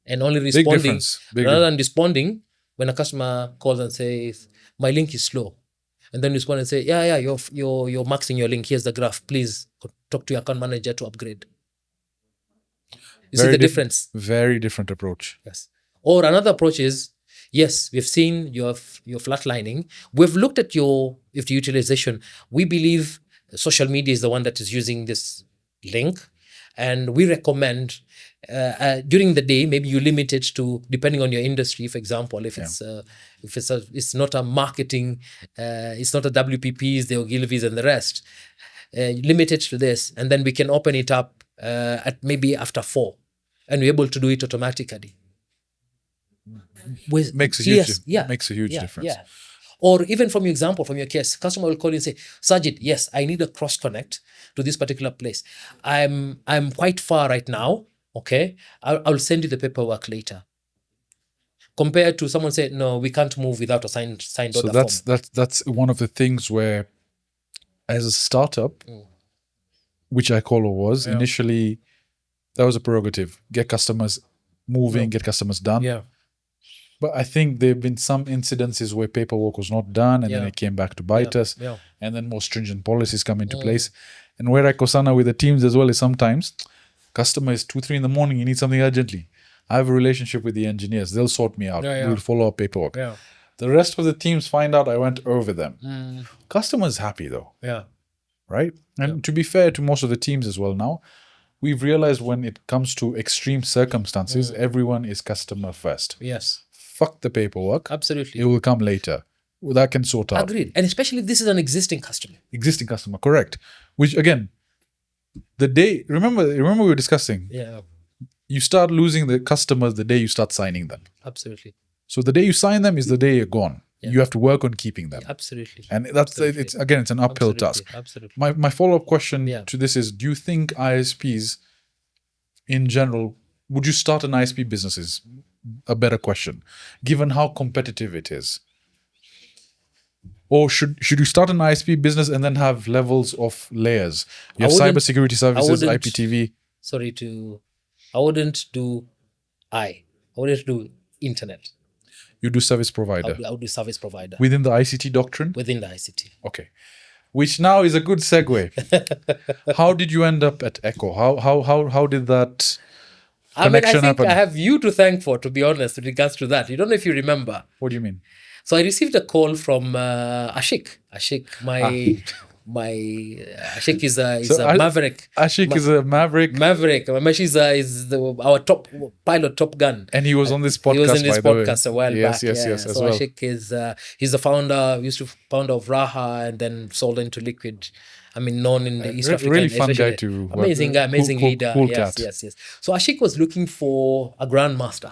and only responding, than responding when a customer calls and says, my link is slow. And then respond and say, you're maxing your link. Here's the graph. Please talk to your account manager to upgrade. You see the difference? Very different approach. Yes. Or another approach is, yes, we've seen your flatlining. We've looked at your utilization. We believe social media is the one that is using this link. And we recommend during the day, maybe you limit it to, depending on your industry, for example, if it's not a marketing, it's not a WPPs, the Ogilvy's and the rest, limit it to this, and then we can open it up at maybe after 4, and we're able to do it automatically. Makes a huge difference. Yeah. Or even from your case, customer will call you and say, Sajid, yes, I need a cross connect to this particular place. I'm quite far right now. Okay, I'll send you the paperwork later. Compared to someone say, no, we can't move without a signed order form. That's one of the things where, as a startup, which I call was initially, that was a prerogative. Get customers moving, get customers done. Yeah. But I think there have been some incidences where paperwork was not done, and then it came back to bite us. Yeah. And then more stringent policies come into place. And where I cosana with the teams as well is sometimes customer is 2-3 in the morning, you need something urgently. I have a relationship with the engineers. They'll sort me out. We'll follow up paperwork. Yeah. The rest of the teams find out I went over them. Customer's happy though. Yeah. Right? And to be fair to most of the teams as well now, we've realized when it comes to extreme circumstances, everyone is customer first. Yes. Fuck the paperwork. Absolutely. It will come later. That can sort out. Agreed. And especially if this is an existing customer. Existing customer, correct. Which again, remember we were discussing. Yeah. you start losing the customers the day you start signing them. Absolutely. So the day you sign them is the day you're gone. Yeah. You have to work on keeping them. Absolutely. And that's Absolutely. it's an uphill task. Absolutely. My follow-up question Yeah. to this is, do you think ISPs in general, would you start an ISP business is a better question, given how competitive it is? Or should you start an ISP business and then have levels of layers? You have cybersecurity services, IPTV. I wouldn't do I wouldn't do internet. You do service provider. I would do service provider Within the ICT doctrine? within the ICT. Okay. Which now is a good segue. How did you end up at Echo? How did that I mean, I connection think happen? I have you to thank for, to be honest, with regards to that. You don't know if you remember. What do you mean? So I received a call from Ashik. Ashik, Ashik is a maverick. Ashik is a maverick. Maverick. Is our top pilot, Top Gun. And he was on this podcast. He was in this by the way. podcast a while back. Yes, So as well. Ashik is he's the founder of Raha and then sold into Liquid. I mean, known in the East Africa. Really fun especially. guy to work Amazing with. guy, amazing Cool leader. cat. Yes. So Ashik was looking for a grandmaster.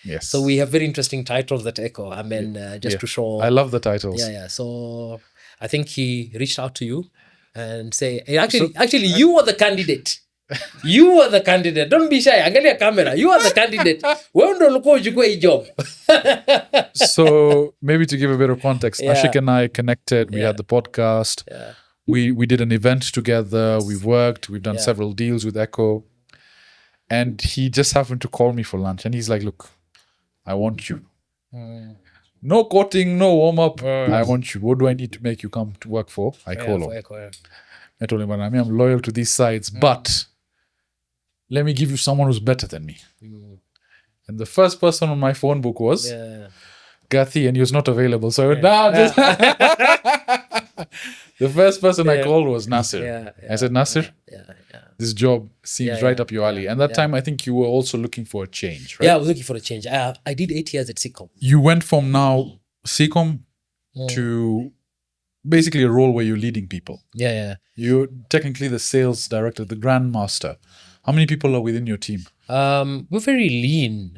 Yes. So we have very interesting titles at Echo. I mean, just to show. I love the titles. Yeah. So I think he reached out to you and say, actually, you were the candidate. You were the candidate. Don't be shy. Angalia camera. You are the candidate. Wewe ndo ulikuwa uchukue hii job. So maybe to give a bit of context, Yeah. Ashik and I connected. We had the podcast. Yeah. We did an event together. We've worked. We've done Yeah. several deals with Echo. And he just happened to call me for lunch. And he's like, look, I want you. No courting, no warm-up. I want you. What do I need to make you come to work for? I call him. Echo, yeah. I told him, I'm loyal to these sides, but let me give you someone who's better than me. And the first person on my phone book was Yeah. Gathi, and he was not available. So the first person I called was Nassir. Yeah. I said, Nassir, Yeah. this job seems right up your alley. And that time, I think you were also looking for a change, right? Yeah, I was looking for a change. I did 8 years at Sitcom. You went from now CCOM to basically a role where you're leading people. Yeah. You're technically the sales director, the grandmaster. How many people are within your team? We're very lean.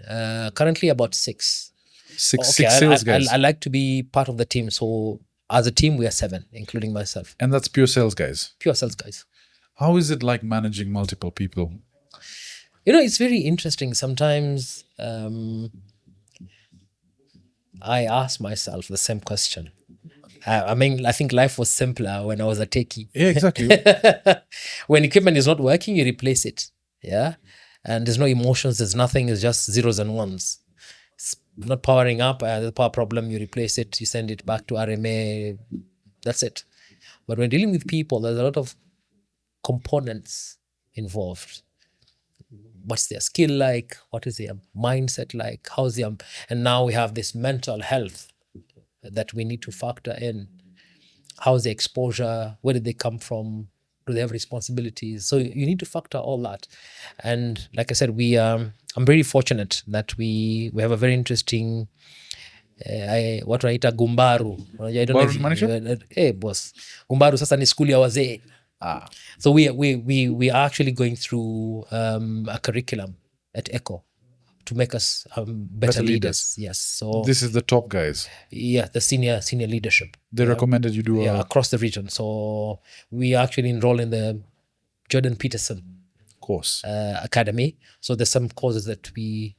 Currently about 6. Six sales guys. I like to be part of the team. So as a team, we are 7, including myself. And that's pure sales guys. Pure sales guys. How is it like managing multiple people? It's very interesting. Sometimes I ask myself the same question. I mean, I think life was simpler when I was a techie. Yeah, exactly. When equipment is not working, you replace it. Yeah. And there's no emotions, there's nothing, it's just zeros and ones. It's not powering up, there's a power problem, you replace it, you send it back to RMA, that's it. But when dealing with people, there's a lot of components involved. What's their skill like? What is their mindset like? How's their, and now we have this mental health that we need to factor in. How's the exposure? Where did they come from? Do they have responsibilities? So you need to factor all that. And like I said, I'm very fortunate that we have a very interesting watu wanaita gumbaru. I don't know if boss. Gumbaru sasa ni skuli ya wazee. So we are actually going through a curriculum at Echo to make us better leaders. Yes. So this is the top guys. Yeah, the senior leadership. They recommended you do across the region. So we actually enroll in the Jordan Peterson course academy. So there's some courses that we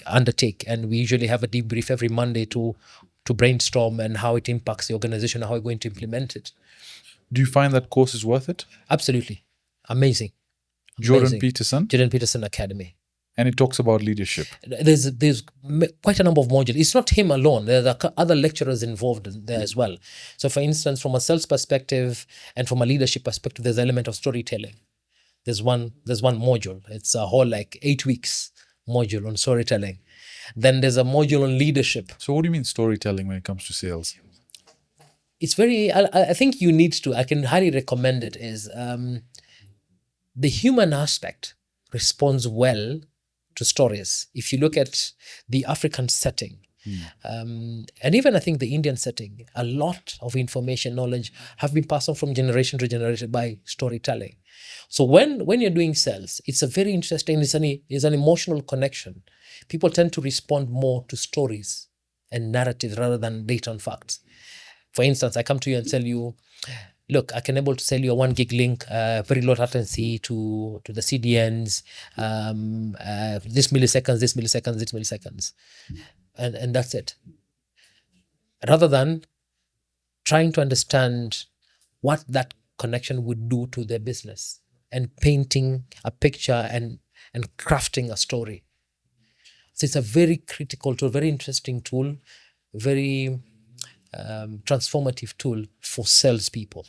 undertake, and we usually have a debrief every Monday to brainstorm and how it impacts the organization, how we're going to implement it. Do you find that course is worth it? Absolutely. Amazing. Jordan Peterson Academy. And it talks about leadership. There's quite a number of modules. It's not him alone. There are other lecturers involved there as well. So for instance, from a sales perspective and from a leadership perspective, there's an element of storytelling. There's one module. It's a whole 8 weeks module on storytelling. Then there's a module on leadership. So what do you mean storytelling when it comes to sales? It's very, I think you need to, I can highly recommend it, is the human aspect responds well to stories. If you look at the African setting, And even I think the Indian setting, a lot of information, knowledge have been passed on from generation to generation by storytelling. So when you're doing sales, it's a very interesting, it's an emotional connection. People tend to respond more to stories and narratives rather than data and facts. For instance, I come to you and tell you, look, I can able to sell you a 1 gig link, very low latency to the CDNs, this milliseconds, and that's it. Rather than trying to understand what that connection would do to their business and painting a picture and crafting a story. So it's a very critical tool, very interesting tool, very transformative tool for salespeople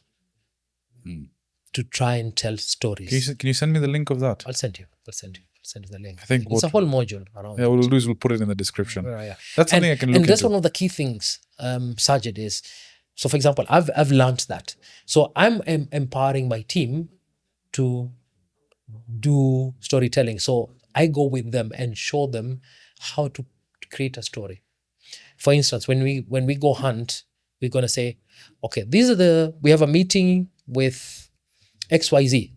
to try and tell stories. Can you send me the link of that? I'll send you the link. I think it's a whole module around. Yeah, what we'll do is we'll put it in the description. Yeah. That's something I can look into. And that's one of the key things, Sajid, is, so for example, I've learned that. So I'm empowering my team to do storytelling. So I go with them and show them how to create a story. For instance, when we go hunt, we're going to say, okay, we have a meeting with XYZ.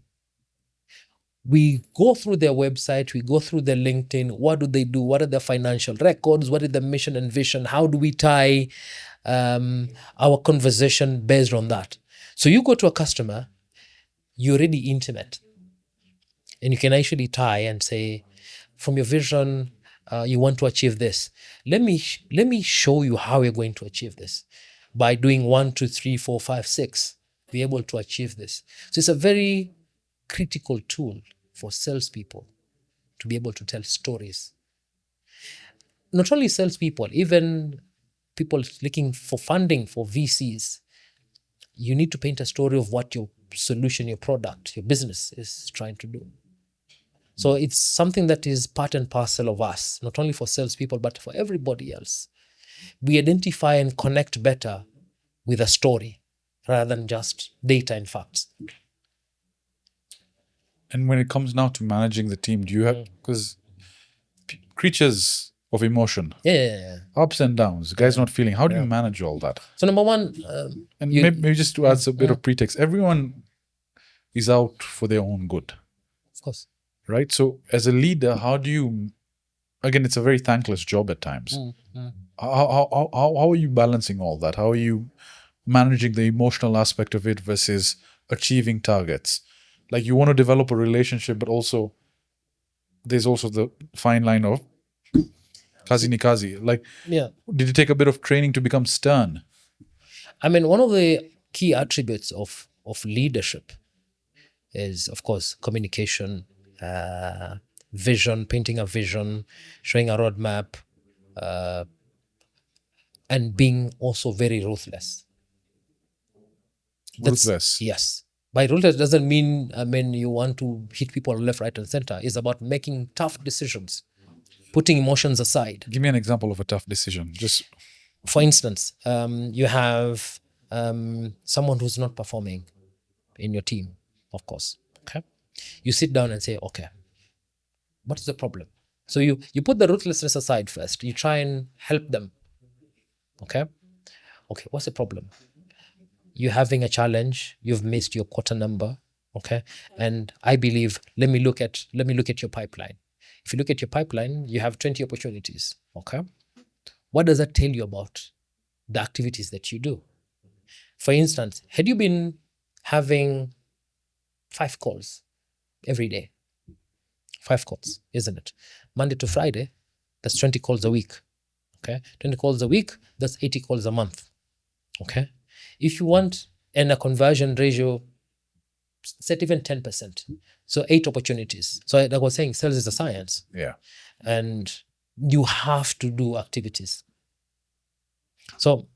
We go through their website, we go through their LinkedIn. What do they do? What are their financial records? What is the mission and vision? How do we tie our conversation based on that? So you go to a customer, you're already intimate. And you can actually tie and say, from your vision, you want to achieve this. Let me show you how you're going to achieve this. By doing 1, 2, 3, 4, 5, 6, be able to achieve this. So it's a very critical tool for salespeople to be able to tell stories. Not only salespeople, even people looking for funding for VCs, you need to paint a story of what your solution, your product, your business is trying to do. So it's something that is part and parcel of us, not only for salespeople, but for everybody else. We identify and connect better with a story rather than just data and facts. And when it comes now to managing the team, do you have, because creatures of emotion, ups and downs, guys not feeling, how do you manage all that? So number one, and maybe just to add a bit of pretext, everyone is out for their own good. Of course. Right? So as a leader, how do you, again, it's a very thankless job at times. How are you balancing all that? How are you managing the emotional aspect of it versus achieving targets? Like, you want to develop a relationship, but also there's also the fine line of kazi ni kazi. Like, did it take a bit of training to become stern? I mean, one of the key attributes of leadership is, of course, communication, vision, painting a vision, showing a roadmap, and being also very ruthless. Ruthless? Yes. By ruthless doesn't mean, you want to hit people left, right, and center. It's about making tough decisions, putting emotions aside. Give me an example of a tough decision. Just, for instance, you have someone who's not performing in your team, of course. Okay. You sit down and say, okay, what is the problem? So you put the ruthlessness aside first. You try and help them. Okay, what's the problem? You're having a challenge. You've missed your quota number. Okay, and I believe, let me look at your pipeline. If you look at your pipeline, you have 20 opportunities. Okay, what does that tell you about the activities that you do? For instance, had you been having 5 calls every day? 5 calls, isn't it? Monday to Friday, that's 20 calls a week. Okay, 20 calls a week, that's 80 calls a month. Okay, if you want, and a conversion ratio, set even 10%. So 8 opportunities. So like I was saying, sales is a science. Yeah. And you have to do activities. So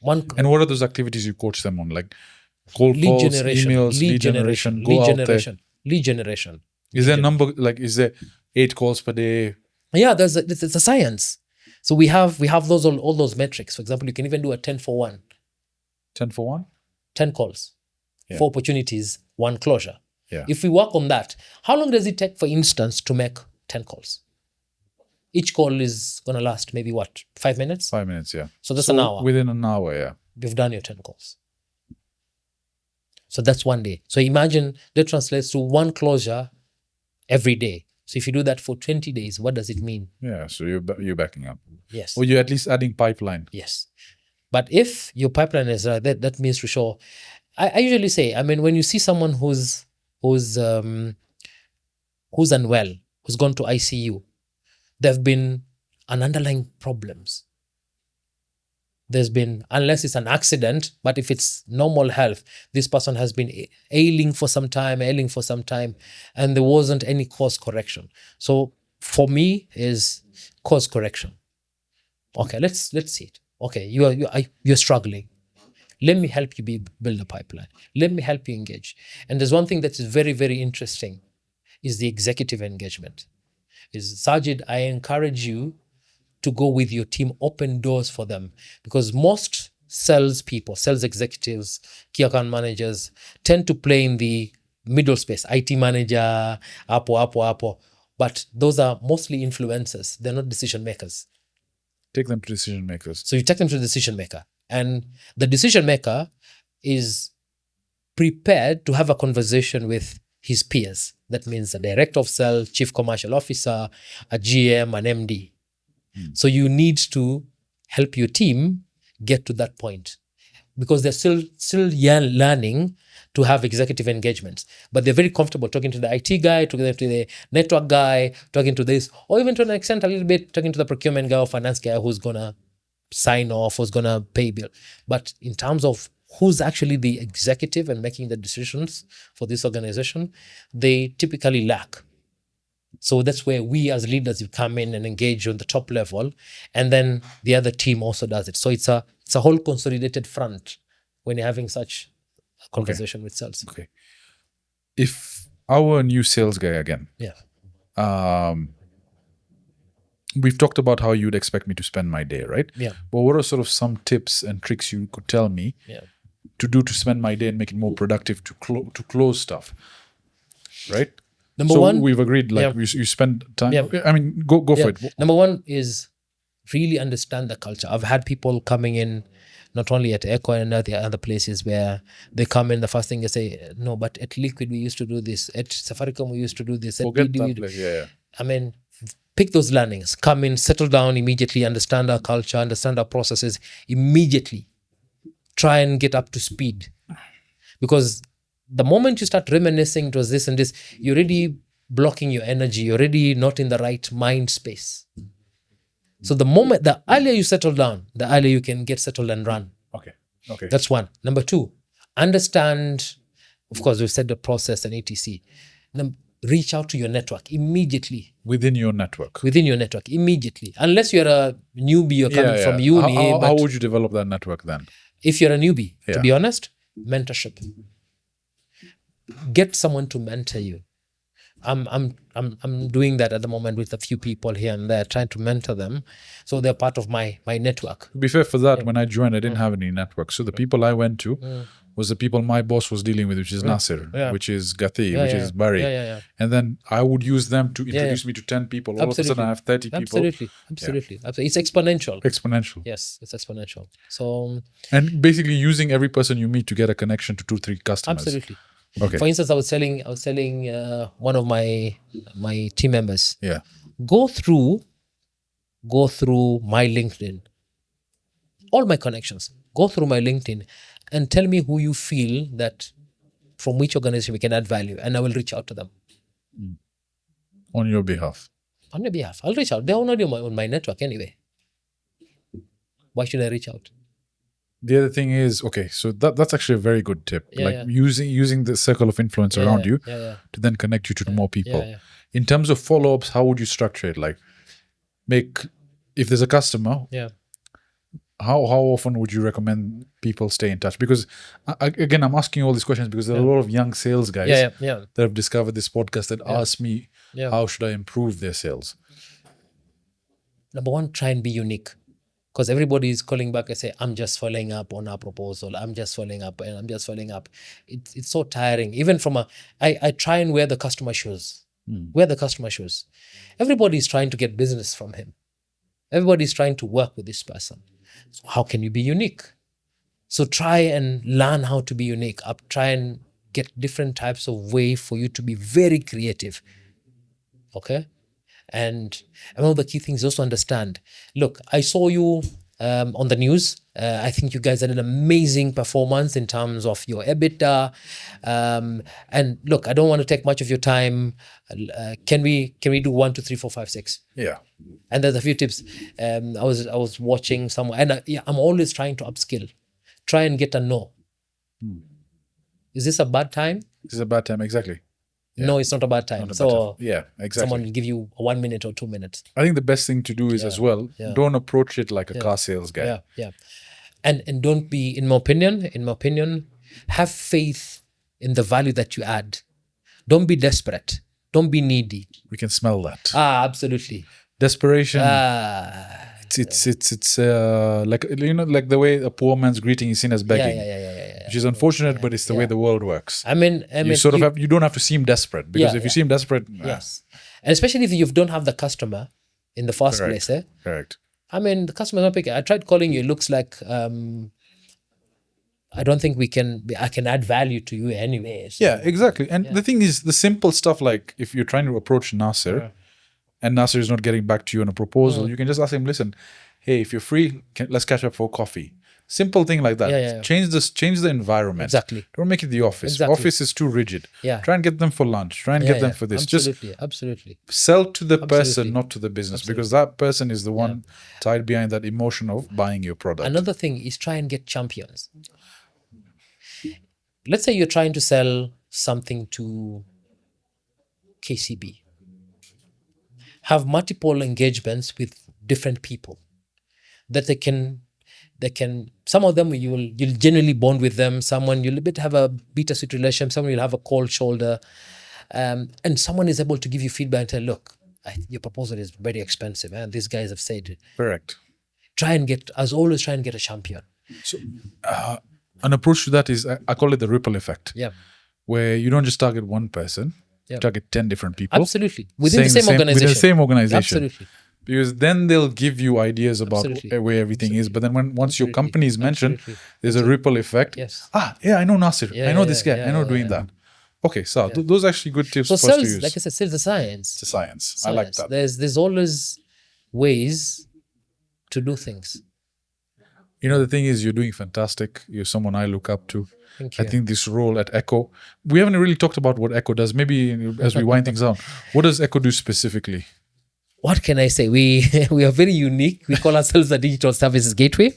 and what are those activities you coach them on? Like cold calls, emails, lead generation, lead generation. Is there a number, like, is there 8 calls per day? Yeah, it's a science. So we have those all those metrics. For example, you can even do a 10 for 1. 10 for 1? 10 calls, 4 opportunities, 1 closure. Yeah. If we work on that, how long does it take, for instance, to make 10 calls? Each call is going to last maybe what, 5 minutes? 5 minutes, yeah. So that's an hour. Within an hour, yeah. You've done your 10 calls. So that's one day. So imagine that translates to one closure every day. So if you do that for 20 days, what does it mean? Yeah, so you're backing up. Yes. Or you're at least adding pipeline. Yes. But if your pipeline is that means to show. I usually say, I mean, when you see someone who's unwell, who's gone to ICU, there have been an underlying problems. There's been, unless it's an accident, but if it's normal health, this person has been ailing for some time, and there wasn't any course correction. So for me is course correction. Okay, let's see it. Okay, you're struggling. Let me help you build a pipeline. Let me help you engage. And there's one thing that is very, very interesting is the executive engagement. Is Sajid, I encourage you to go with your team, open doors for them, because most salespeople, sales executives, key account managers tend to play in the middle space, IT manager, apo. But those are mostly influencers. They're not decision makers. Take them to decision makers. So you take them to the decision maker, and the decision maker is prepared to have a conversation with his peers. That means the director of sales, chief commercial officer, a GM, an MD. So you need to help your team get to that point, because they're still learning to have executive engagements, but they're very comfortable talking to the IT guy, talking to the network guy, talking to this, or even to an extent a little bit talking to the procurement guy or finance guy who's gonna sign off, who's gonna pay bill. But in terms of who's actually the executive and making the decisions for this organization, they typically lack. So that's where we as leaders, you come in and engage on the top level, and then the other team also does it. So it's a whole consolidated front when you're having such a conversation with sales. Okay. If our new sales guy again, we've talked about how you'd expect me to spend my day, right? Yeah. But what are sort of some tips and tricks you could tell me to do to spend my day and make it more productive to close stuff, right? Number one, we've agreed, like you spend time. Yeah. I mean, go for it. Number one is really understand the culture. I've had people coming in, not only at Echo and at the other places, where they come in, the first thing they say, no, but at Liquid we used to do this, at Safaricom we used to do this. Forget that place. Yeah. I mean, pick those learnings, come in, settle down immediately, understand our culture, understand our processes immediately. Try and get up to speed, because the moment you start reminiscing, it was this and this, you're already blocking your energy. You're already not in the right mind space. So the earlier you settle down, the earlier you can get settled and run. Okay. That's one. Number two, understand, of course, we've said the process and etc. Reach out to your network immediately. Within your network, immediately. Unless you're a newbie, you're coming from uni. How would you develop that network then? If you're a newbie, to be honest, mentorship. Get someone to mentor you. I'm doing that at the moment with a few people here and there, trying to mentor them, so they're part of my network. To be fair, for that, when I joined, I didn't have any network. So the people I went to was the people my boss was dealing with, which is Nassir, which is Gathi, which is Barry. And then I would use them to introduce me to 10 people. All of a sudden, I have 30 people. Absolutely. It's exponential. Yes, it's exponential. So, and basically using every person you meet to get a connection to 2-3 customers. Absolutely. Okay. For instance, I was telling one of my team members. Yeah. Go through my LinkedIn, all my connections. Go through my LinkedIn and tell me who you feel that from which organization we can add value, and I will reach out to them. On your behalf. I'll reach out. They're already on my network anyway. Why should I reach out? The other thing is, okay, so that's actually a very good tip. Using the circle of influence around you to then connect you to more people. In terms of follow-ups, how would you structure it? Like, if there's a customer, how often would you recommend people stay in touch? Because again, I'm asking all these questions because there are a lot of young sales guys that have discovered this podcast that ask me, how should I improve their sales? Number one, try and be unique. Because everybody is calling back and say, I'm just following up on our proposal. I'm just following up and I'm just following up. It's so tiring. Even I try and wear the customer shoes. Wear the customer shoes. Everybody is trying to get business from him. Everybody is trying to work with this person. So how can you be unique? So try and learn how to be unique. Try and get different types of way for you to be very creative. Okay? And one of the key things is also understand. Look, I saw you on the news. I think you guys had an amazing performance in terms of your EBITDA. And look, I don't want to take much of your time. Can we do 1, 2, 3, 4, 5, 6? Yeah. And there's a few tips. I was watching somewhere, and I'm always trying to upskill. Try and get a no. Is this a bad time? This is a bad time, exactly. Yeah. No, it's not a bad time. Not a So bad time. Yeah, exactly. someone will give you 1 minute or 2 minutes. I think the best thing to do is as well, don't approach it like a car sales guy. Yeah. And don't be, in my opinion, have faith in the value that you add. Don't be desperate. Don't be needy. We can smell that. Absolutely. Desperation. It's like, you know, like the way a poor man's greeting is seen as begging. Which is unfortunate, but it's the way the world works. I mean, you don't have to seem desperate, because if you seem desperate, yes, and especially if you don't have the customer in the first place. Correct. I mean, the customer's not picking. I tried calling you. It looks like I don't think I can add value to you anyway. So. Yeah, exactly. And the thing is, the simple stuff, like if you're trying to approach Nassir and Nassir is not getting back to you on a proposal, you can just ask him, listen, hey, if you're free, let's catch up for coffee. Simple thing like that. Change the environment. Exactly. Don't make it the office. Exactly. Office is too rigid. Yeah. Try and get them for lunch. Try and get them for this. Absolutely. Sell to the person, not to the business, because that person is the one tied behind that emotion of buying your product. Another thing is try and get champions. Let's say you're trying to sell something to KCB. Have multiple engagements with different people that they can, some of them you'll genuinely bond with them. Someone you'll have a bittersweet relationship. Someone you'll have a cold shoulder. And someone is able to give you feedback and tell, look, your proposal is very expensive. And these guys have said it. Correct. Try and get a champion. So an approach to that is, I call it the ripple effect. Yeah. Where you don't just target one person, you target 10 different people. Absolutely. Within the same organization. Within the same organization. Absolutely. Because then they'll give you ideas about where everything is. But then once your company is mentioned, there's a ripple effect. Yes. I know Nassir. I know this guy. I know doing that. Okay, so those are actually good tips for us to use. Like I said, sales is a science. It's a science. I like that. There's always ways to do things. You know, the thing is, you're doing fantastic. You're someone I look up to. Thank you. I think this role at Echo, we haven't really talked about what Echo does. Maybe as we wind things down, what does Echo do specifically? What can I say? We are very unique. We call ourselves a digital services gateway.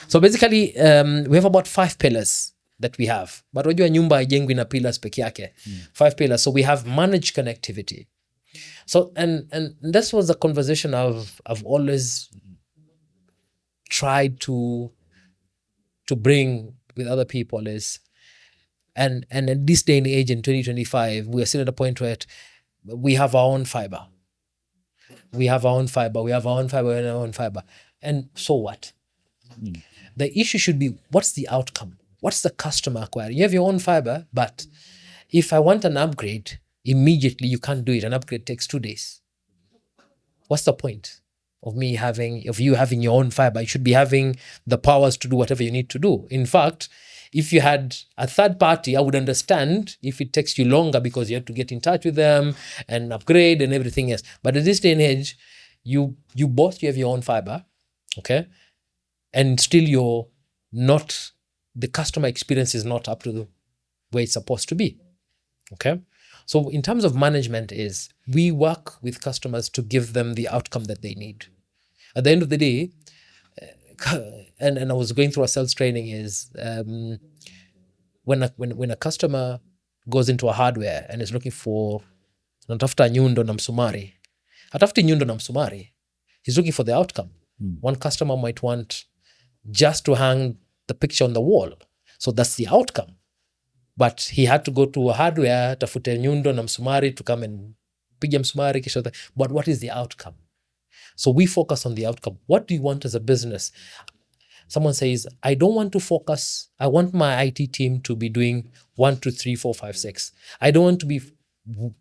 So basically, we have about 5 pillars that we have. But wajua nyumba haijengwi na pillars peke yake. 5 pillars. So we have managed connectivity. So and this was a conversation I've always tried to bring with other people is, and in this day and age in 2025, we are still at a point where we have our own fiber. We have our own fiber. And so what? The issue should be, what's the outcome? What's the customer acquiring? You have your own fiber, but if I want an upgrade, immediately you can't do it. An upgrade takes 2 days. What's the point of you having your own fiber? You should be having the powers to do whatever you need to do. In fact, if you had a third party, I would understand if it takes you longer because you have to get in touch with them and upgrade and everything else. But at this day and age, you have your own fiber, okay? And still the customer experience is not up to the way it's supposed to be, okay? So in terms of management we work with customers to give them the outcome that they need. At the end of the day, and I was going through a sales training when a customer goes into a hardware and is looking for natafuta nyundo na msumari, hatafuti nyundo na msumari, he's looking for the outcome. One customer might want just to hang the picture on the wall, so that's the outcome, but he had to go to a hardware tafute nyundo na msumari to come and piga msumari kisha. But what is the outcome? So we focus on the outcome. What do you want as a business? Someone says, I don't want to focus. I want my IT team to be doing 1, 2, 3, 4, 5, 6. I don't want to be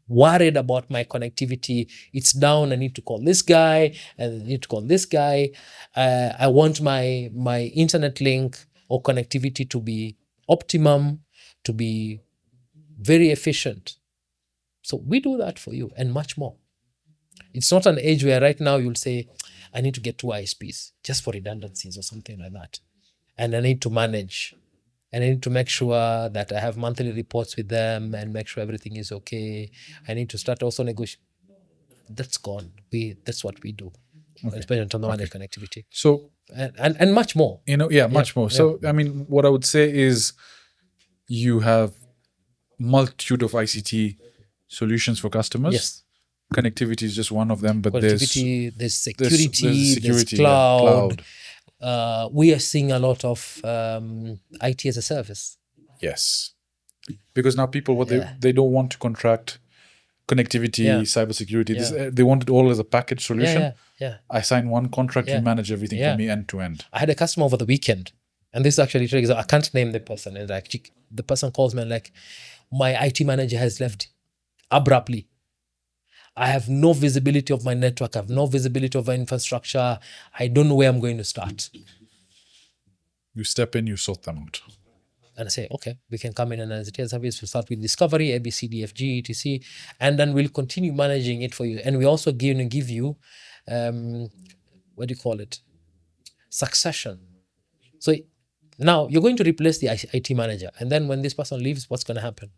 worried about my connectivity. It's down. I need to call this guy, and I need to call this guy. I want my internet link or connectivity to be optimum, to be very efficient. So we do that for you and much more. It's not an age where right now you'll say, I need to get 2 ISPs just for redundancies or something like that. And I need to manage. And I need to make sure that I have monthly reports with them and make sure everything is okay. I need to start also negotiate. That's gone. That's what we do, especially in terms of managed connectivity. So and much more. Much more. So I mean, what I would say is, you have multitude of ICT solutions for customers. Yes. Connectivity is just one of them, but Connectivity, there's security, there's yeah, cloud. We are seeing a lot of IT as a service. Yes, because now people they don't want to contract connectivity, cybersecurity. They want it all as a package solution. I sign one contract, you manage everything for me end to end. I had a customer over the weekend, and this is actually tricky. I can't name the person. And like the person calls me and like, my IT manager has left abruptly. I have no visibility of my network. I have no visibility of my infrastructure. I don't know where I'm going to start. You step in, you sort them out. And I say, okay, we can come in and as a service, we'll start with discovery, A, B, C, D, F, G, etc. And then we'll continue managing it for you. And we also give you, what do you call it? Succession. So now you're going to replace the IT manager. And then when this person leaves, what's going to happen?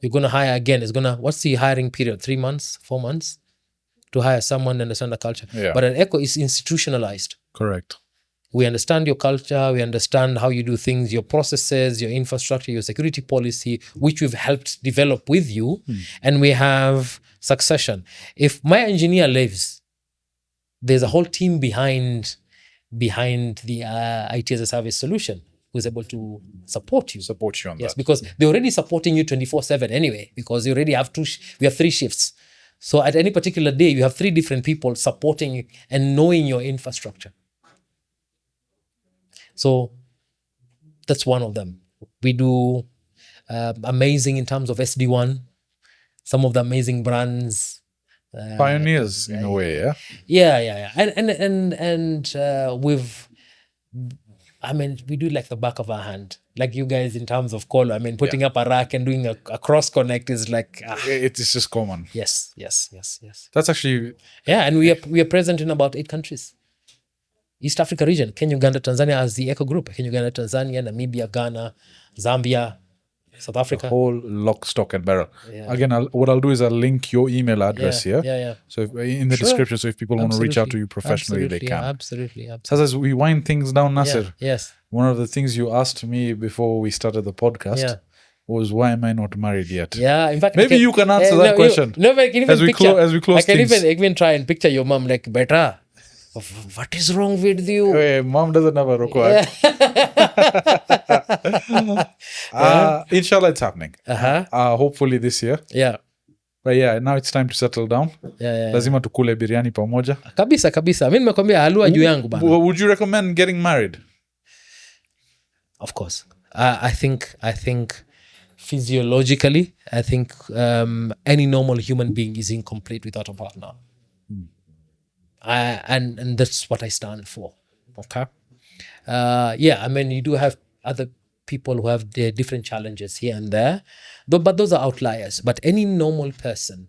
You're going to hire again. What's the hiring period? 3 months, 4 months to hire someone and understand the culture. Yeah. But at Echo, is institutionalized. Correct. We understand your culture. We understand how you do things, your processes, your infrastructure, your security policy, which we've helped develop with you. And we have succession. If my engineer leaves, there's a whole team behind the IT as a service solution who's able to support you. Support you on that. Yes, because they're already supporting you 24/7 anyway, because you already have we have 3 shifts. So at any particular day, you have 3 different people supporting you and knowing your infrastructure. So that's one of them. We do amazing in terms of SD1, some of the amazing brands. Pioneers in a way, yeah? Yeah. And we do like the back of our hand. Like you guys in terms of call, putting up a rack and doing a cross connect is like... It's just common. Yes. That's actually... Yeah, and we are present in about 8 countries. East Africa region, Kenya, Uganda, Tanzania as the Echo Group. Kenya, Uganda, Tanzania, Namibia, Ghana, Zambia, South Africa. The whole lock, stock and barrel. Yeah. Again, what I'll do is I'll link your email address here. Yeah. So in the description, so if people want to reach out to you professionally, they can. Absolutely. So as we wind things down, Nassir, Yes. one of the things you asked me before we started the podcast was, why am I not married yet? Yeah, in fact, maybe you can answer that question. No, I can even picture. As we close I can things. even try and picture your mom like, beta, what is wrong with you? Hey, mom doesn't have a record. Inshallah, it's happening. Hopefully this year. Yeah. But yeah, now it's time to settle down. Yeah. Lazima tukule biriani pamoja. Kabisa. Mimi nimekwambia halua juu yangu bana. Would you recommend getting married? Of course. I think physiologically, I think any normal human being is incomplete without a partner. And that's what I stand for. Okay. You do have other people who have their different challenges here and there, but those are outliers. But any normal person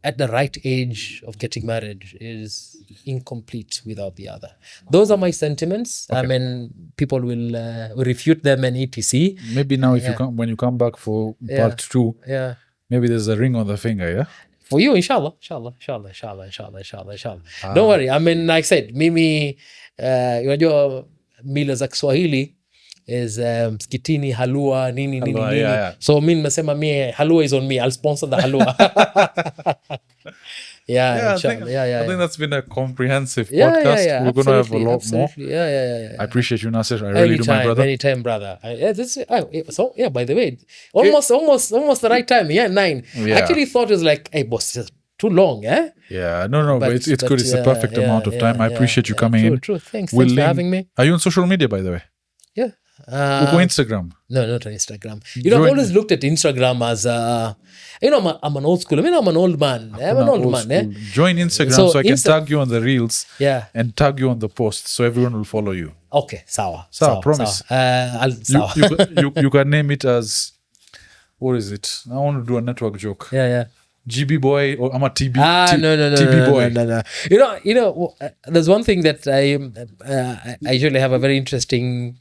at the right age of getting married is incomplete without the other. Those are my sentiments. Okay. People will refute them and etc. Maybe now when you come back for part 2, maybe there's a ring on the finger, yeah? For you, inshallah. Don't worry. Like I said, mimi, unajua mila za Kiswahili is msikitini, halua, nini. Yeah. So mimi nimesema halua is on me. I'll sponsor the halua. I think that's been a comprehensive podcast. We're going to have a lot more. Yeah. I appreciate you, Nassir. I really do, my brother. Anytime, brother. By the way, almost the right time. 9. I actually thought it was like, hey, boss, it's too long, eh? Yeah, no, but it's good. It's the perfect amount of time. I appreciate you coming in. True. Thanks for having me. Are you on social media, by the way? Yeah. Uko Instagram. No, not on Instagram. You know, I've always looked at Instagram as, you know, I'm an old school. I mean, I'm an old man. I'm an old man. Eh? Join Instagram so I can tag you on the reels and tag you on the posts so everyone will follow you. Okay, sawa. Promise. Sawa. You can name it as, what is it? I want to do a network joke. Yeah. GB boy or I'm a TB. No, TB boy. No. You know, there's one thing that I usually have a very interesting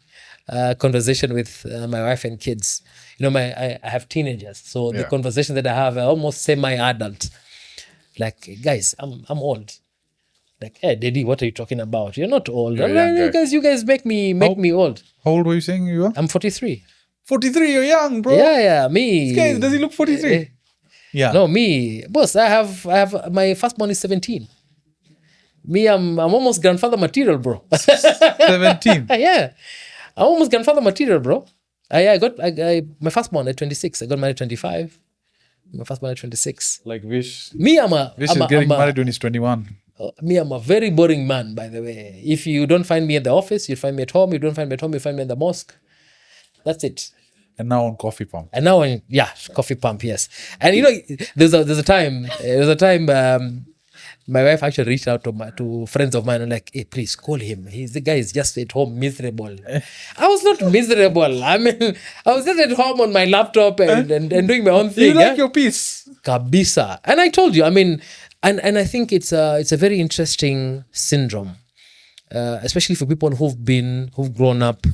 conversation with my wife and kids. You know, I have teenagers, so the conversation that I have are almost semi-adult. Like, guys, I'm old. Like, hey, Daddy, what are you talking about? You're not old. You're I'm like, you guys make me old. How old were you saying you are? I'm 43. 43, you're young, bro. Yeah, me. This guy, does he look 43? Yeah. No, me. Boss, I have my firstborn is 17. Me, I'm almost grandfather material, bro. 17. Yeah. I'm almost grandfather material, bro. I got my firstborn at 26. I got married at 25. My firstborn at 26. Like Vish. Me, Vish is getting married when he's 21. Me, I'm a very boring man, by the way. If you don't find me at the office, you find me at home. You don't find me at home, you find me in the mosque. That's it. And now on Coffee Pump. And now on, Coffee Pump, yes. And you know, there's a time my wife actually reached out to friends of mine and like, hey, please call him. The guy is just at home miserable. I was not miserable. I mean, I was just at home on my laptop and doing my own thing. You like your peace. Kabisa. And I told you, I mean, and I think it's a very interesting syndrome, especially for people who've grown up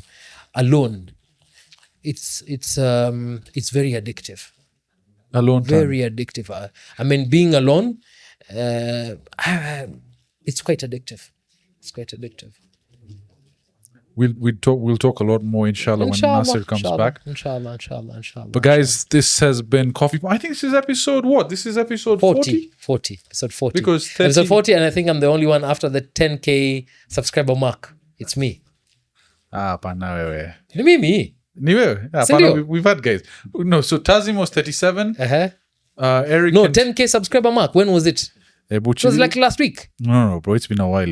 alone. It's very addictive. Alone time. Very addictive. I mean, being alone, it's quite addictive. It's quite addictive. We'll talk a lot more, inshallah, when Nassir comes back. Inshallah. But guys, this has been Coffee Pump. I think this is episode what? This is episode 40? 40. Episode 40. Because 30... Episode 40, and I think I'm the only one after the 10K subscriber mark. It's me. Pana wewe. Me. Ni wewe? Pana, we've had guys. No, so Tazim was 37. Eric. No, 10K subscriber mark. When was it? It was like last week. No, bro. It's been a while.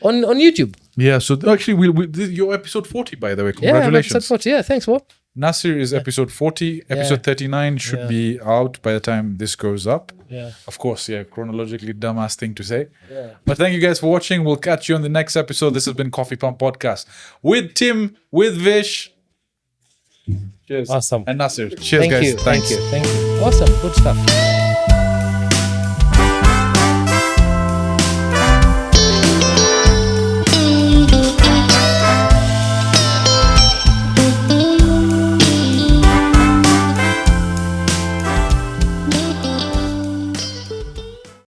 On YouTube. Yeah, so actually, you're episode 40, by the way. Congratulations. Yeah, episode 40. Yeah, thanks, Bob. Nassir is episode 40. Episode 39 should be out by the time this goes up. Yeah. Of course, chronologically dumbass thing to say. Yeah. But thank you guys for watching. We'll catch you on the next episode. This has been Coffee Pump Podcast with Tim, with Vish. Cheers. Awesome. And Nassir. Cheers, guys. Thank you. Awesome. Good stuff.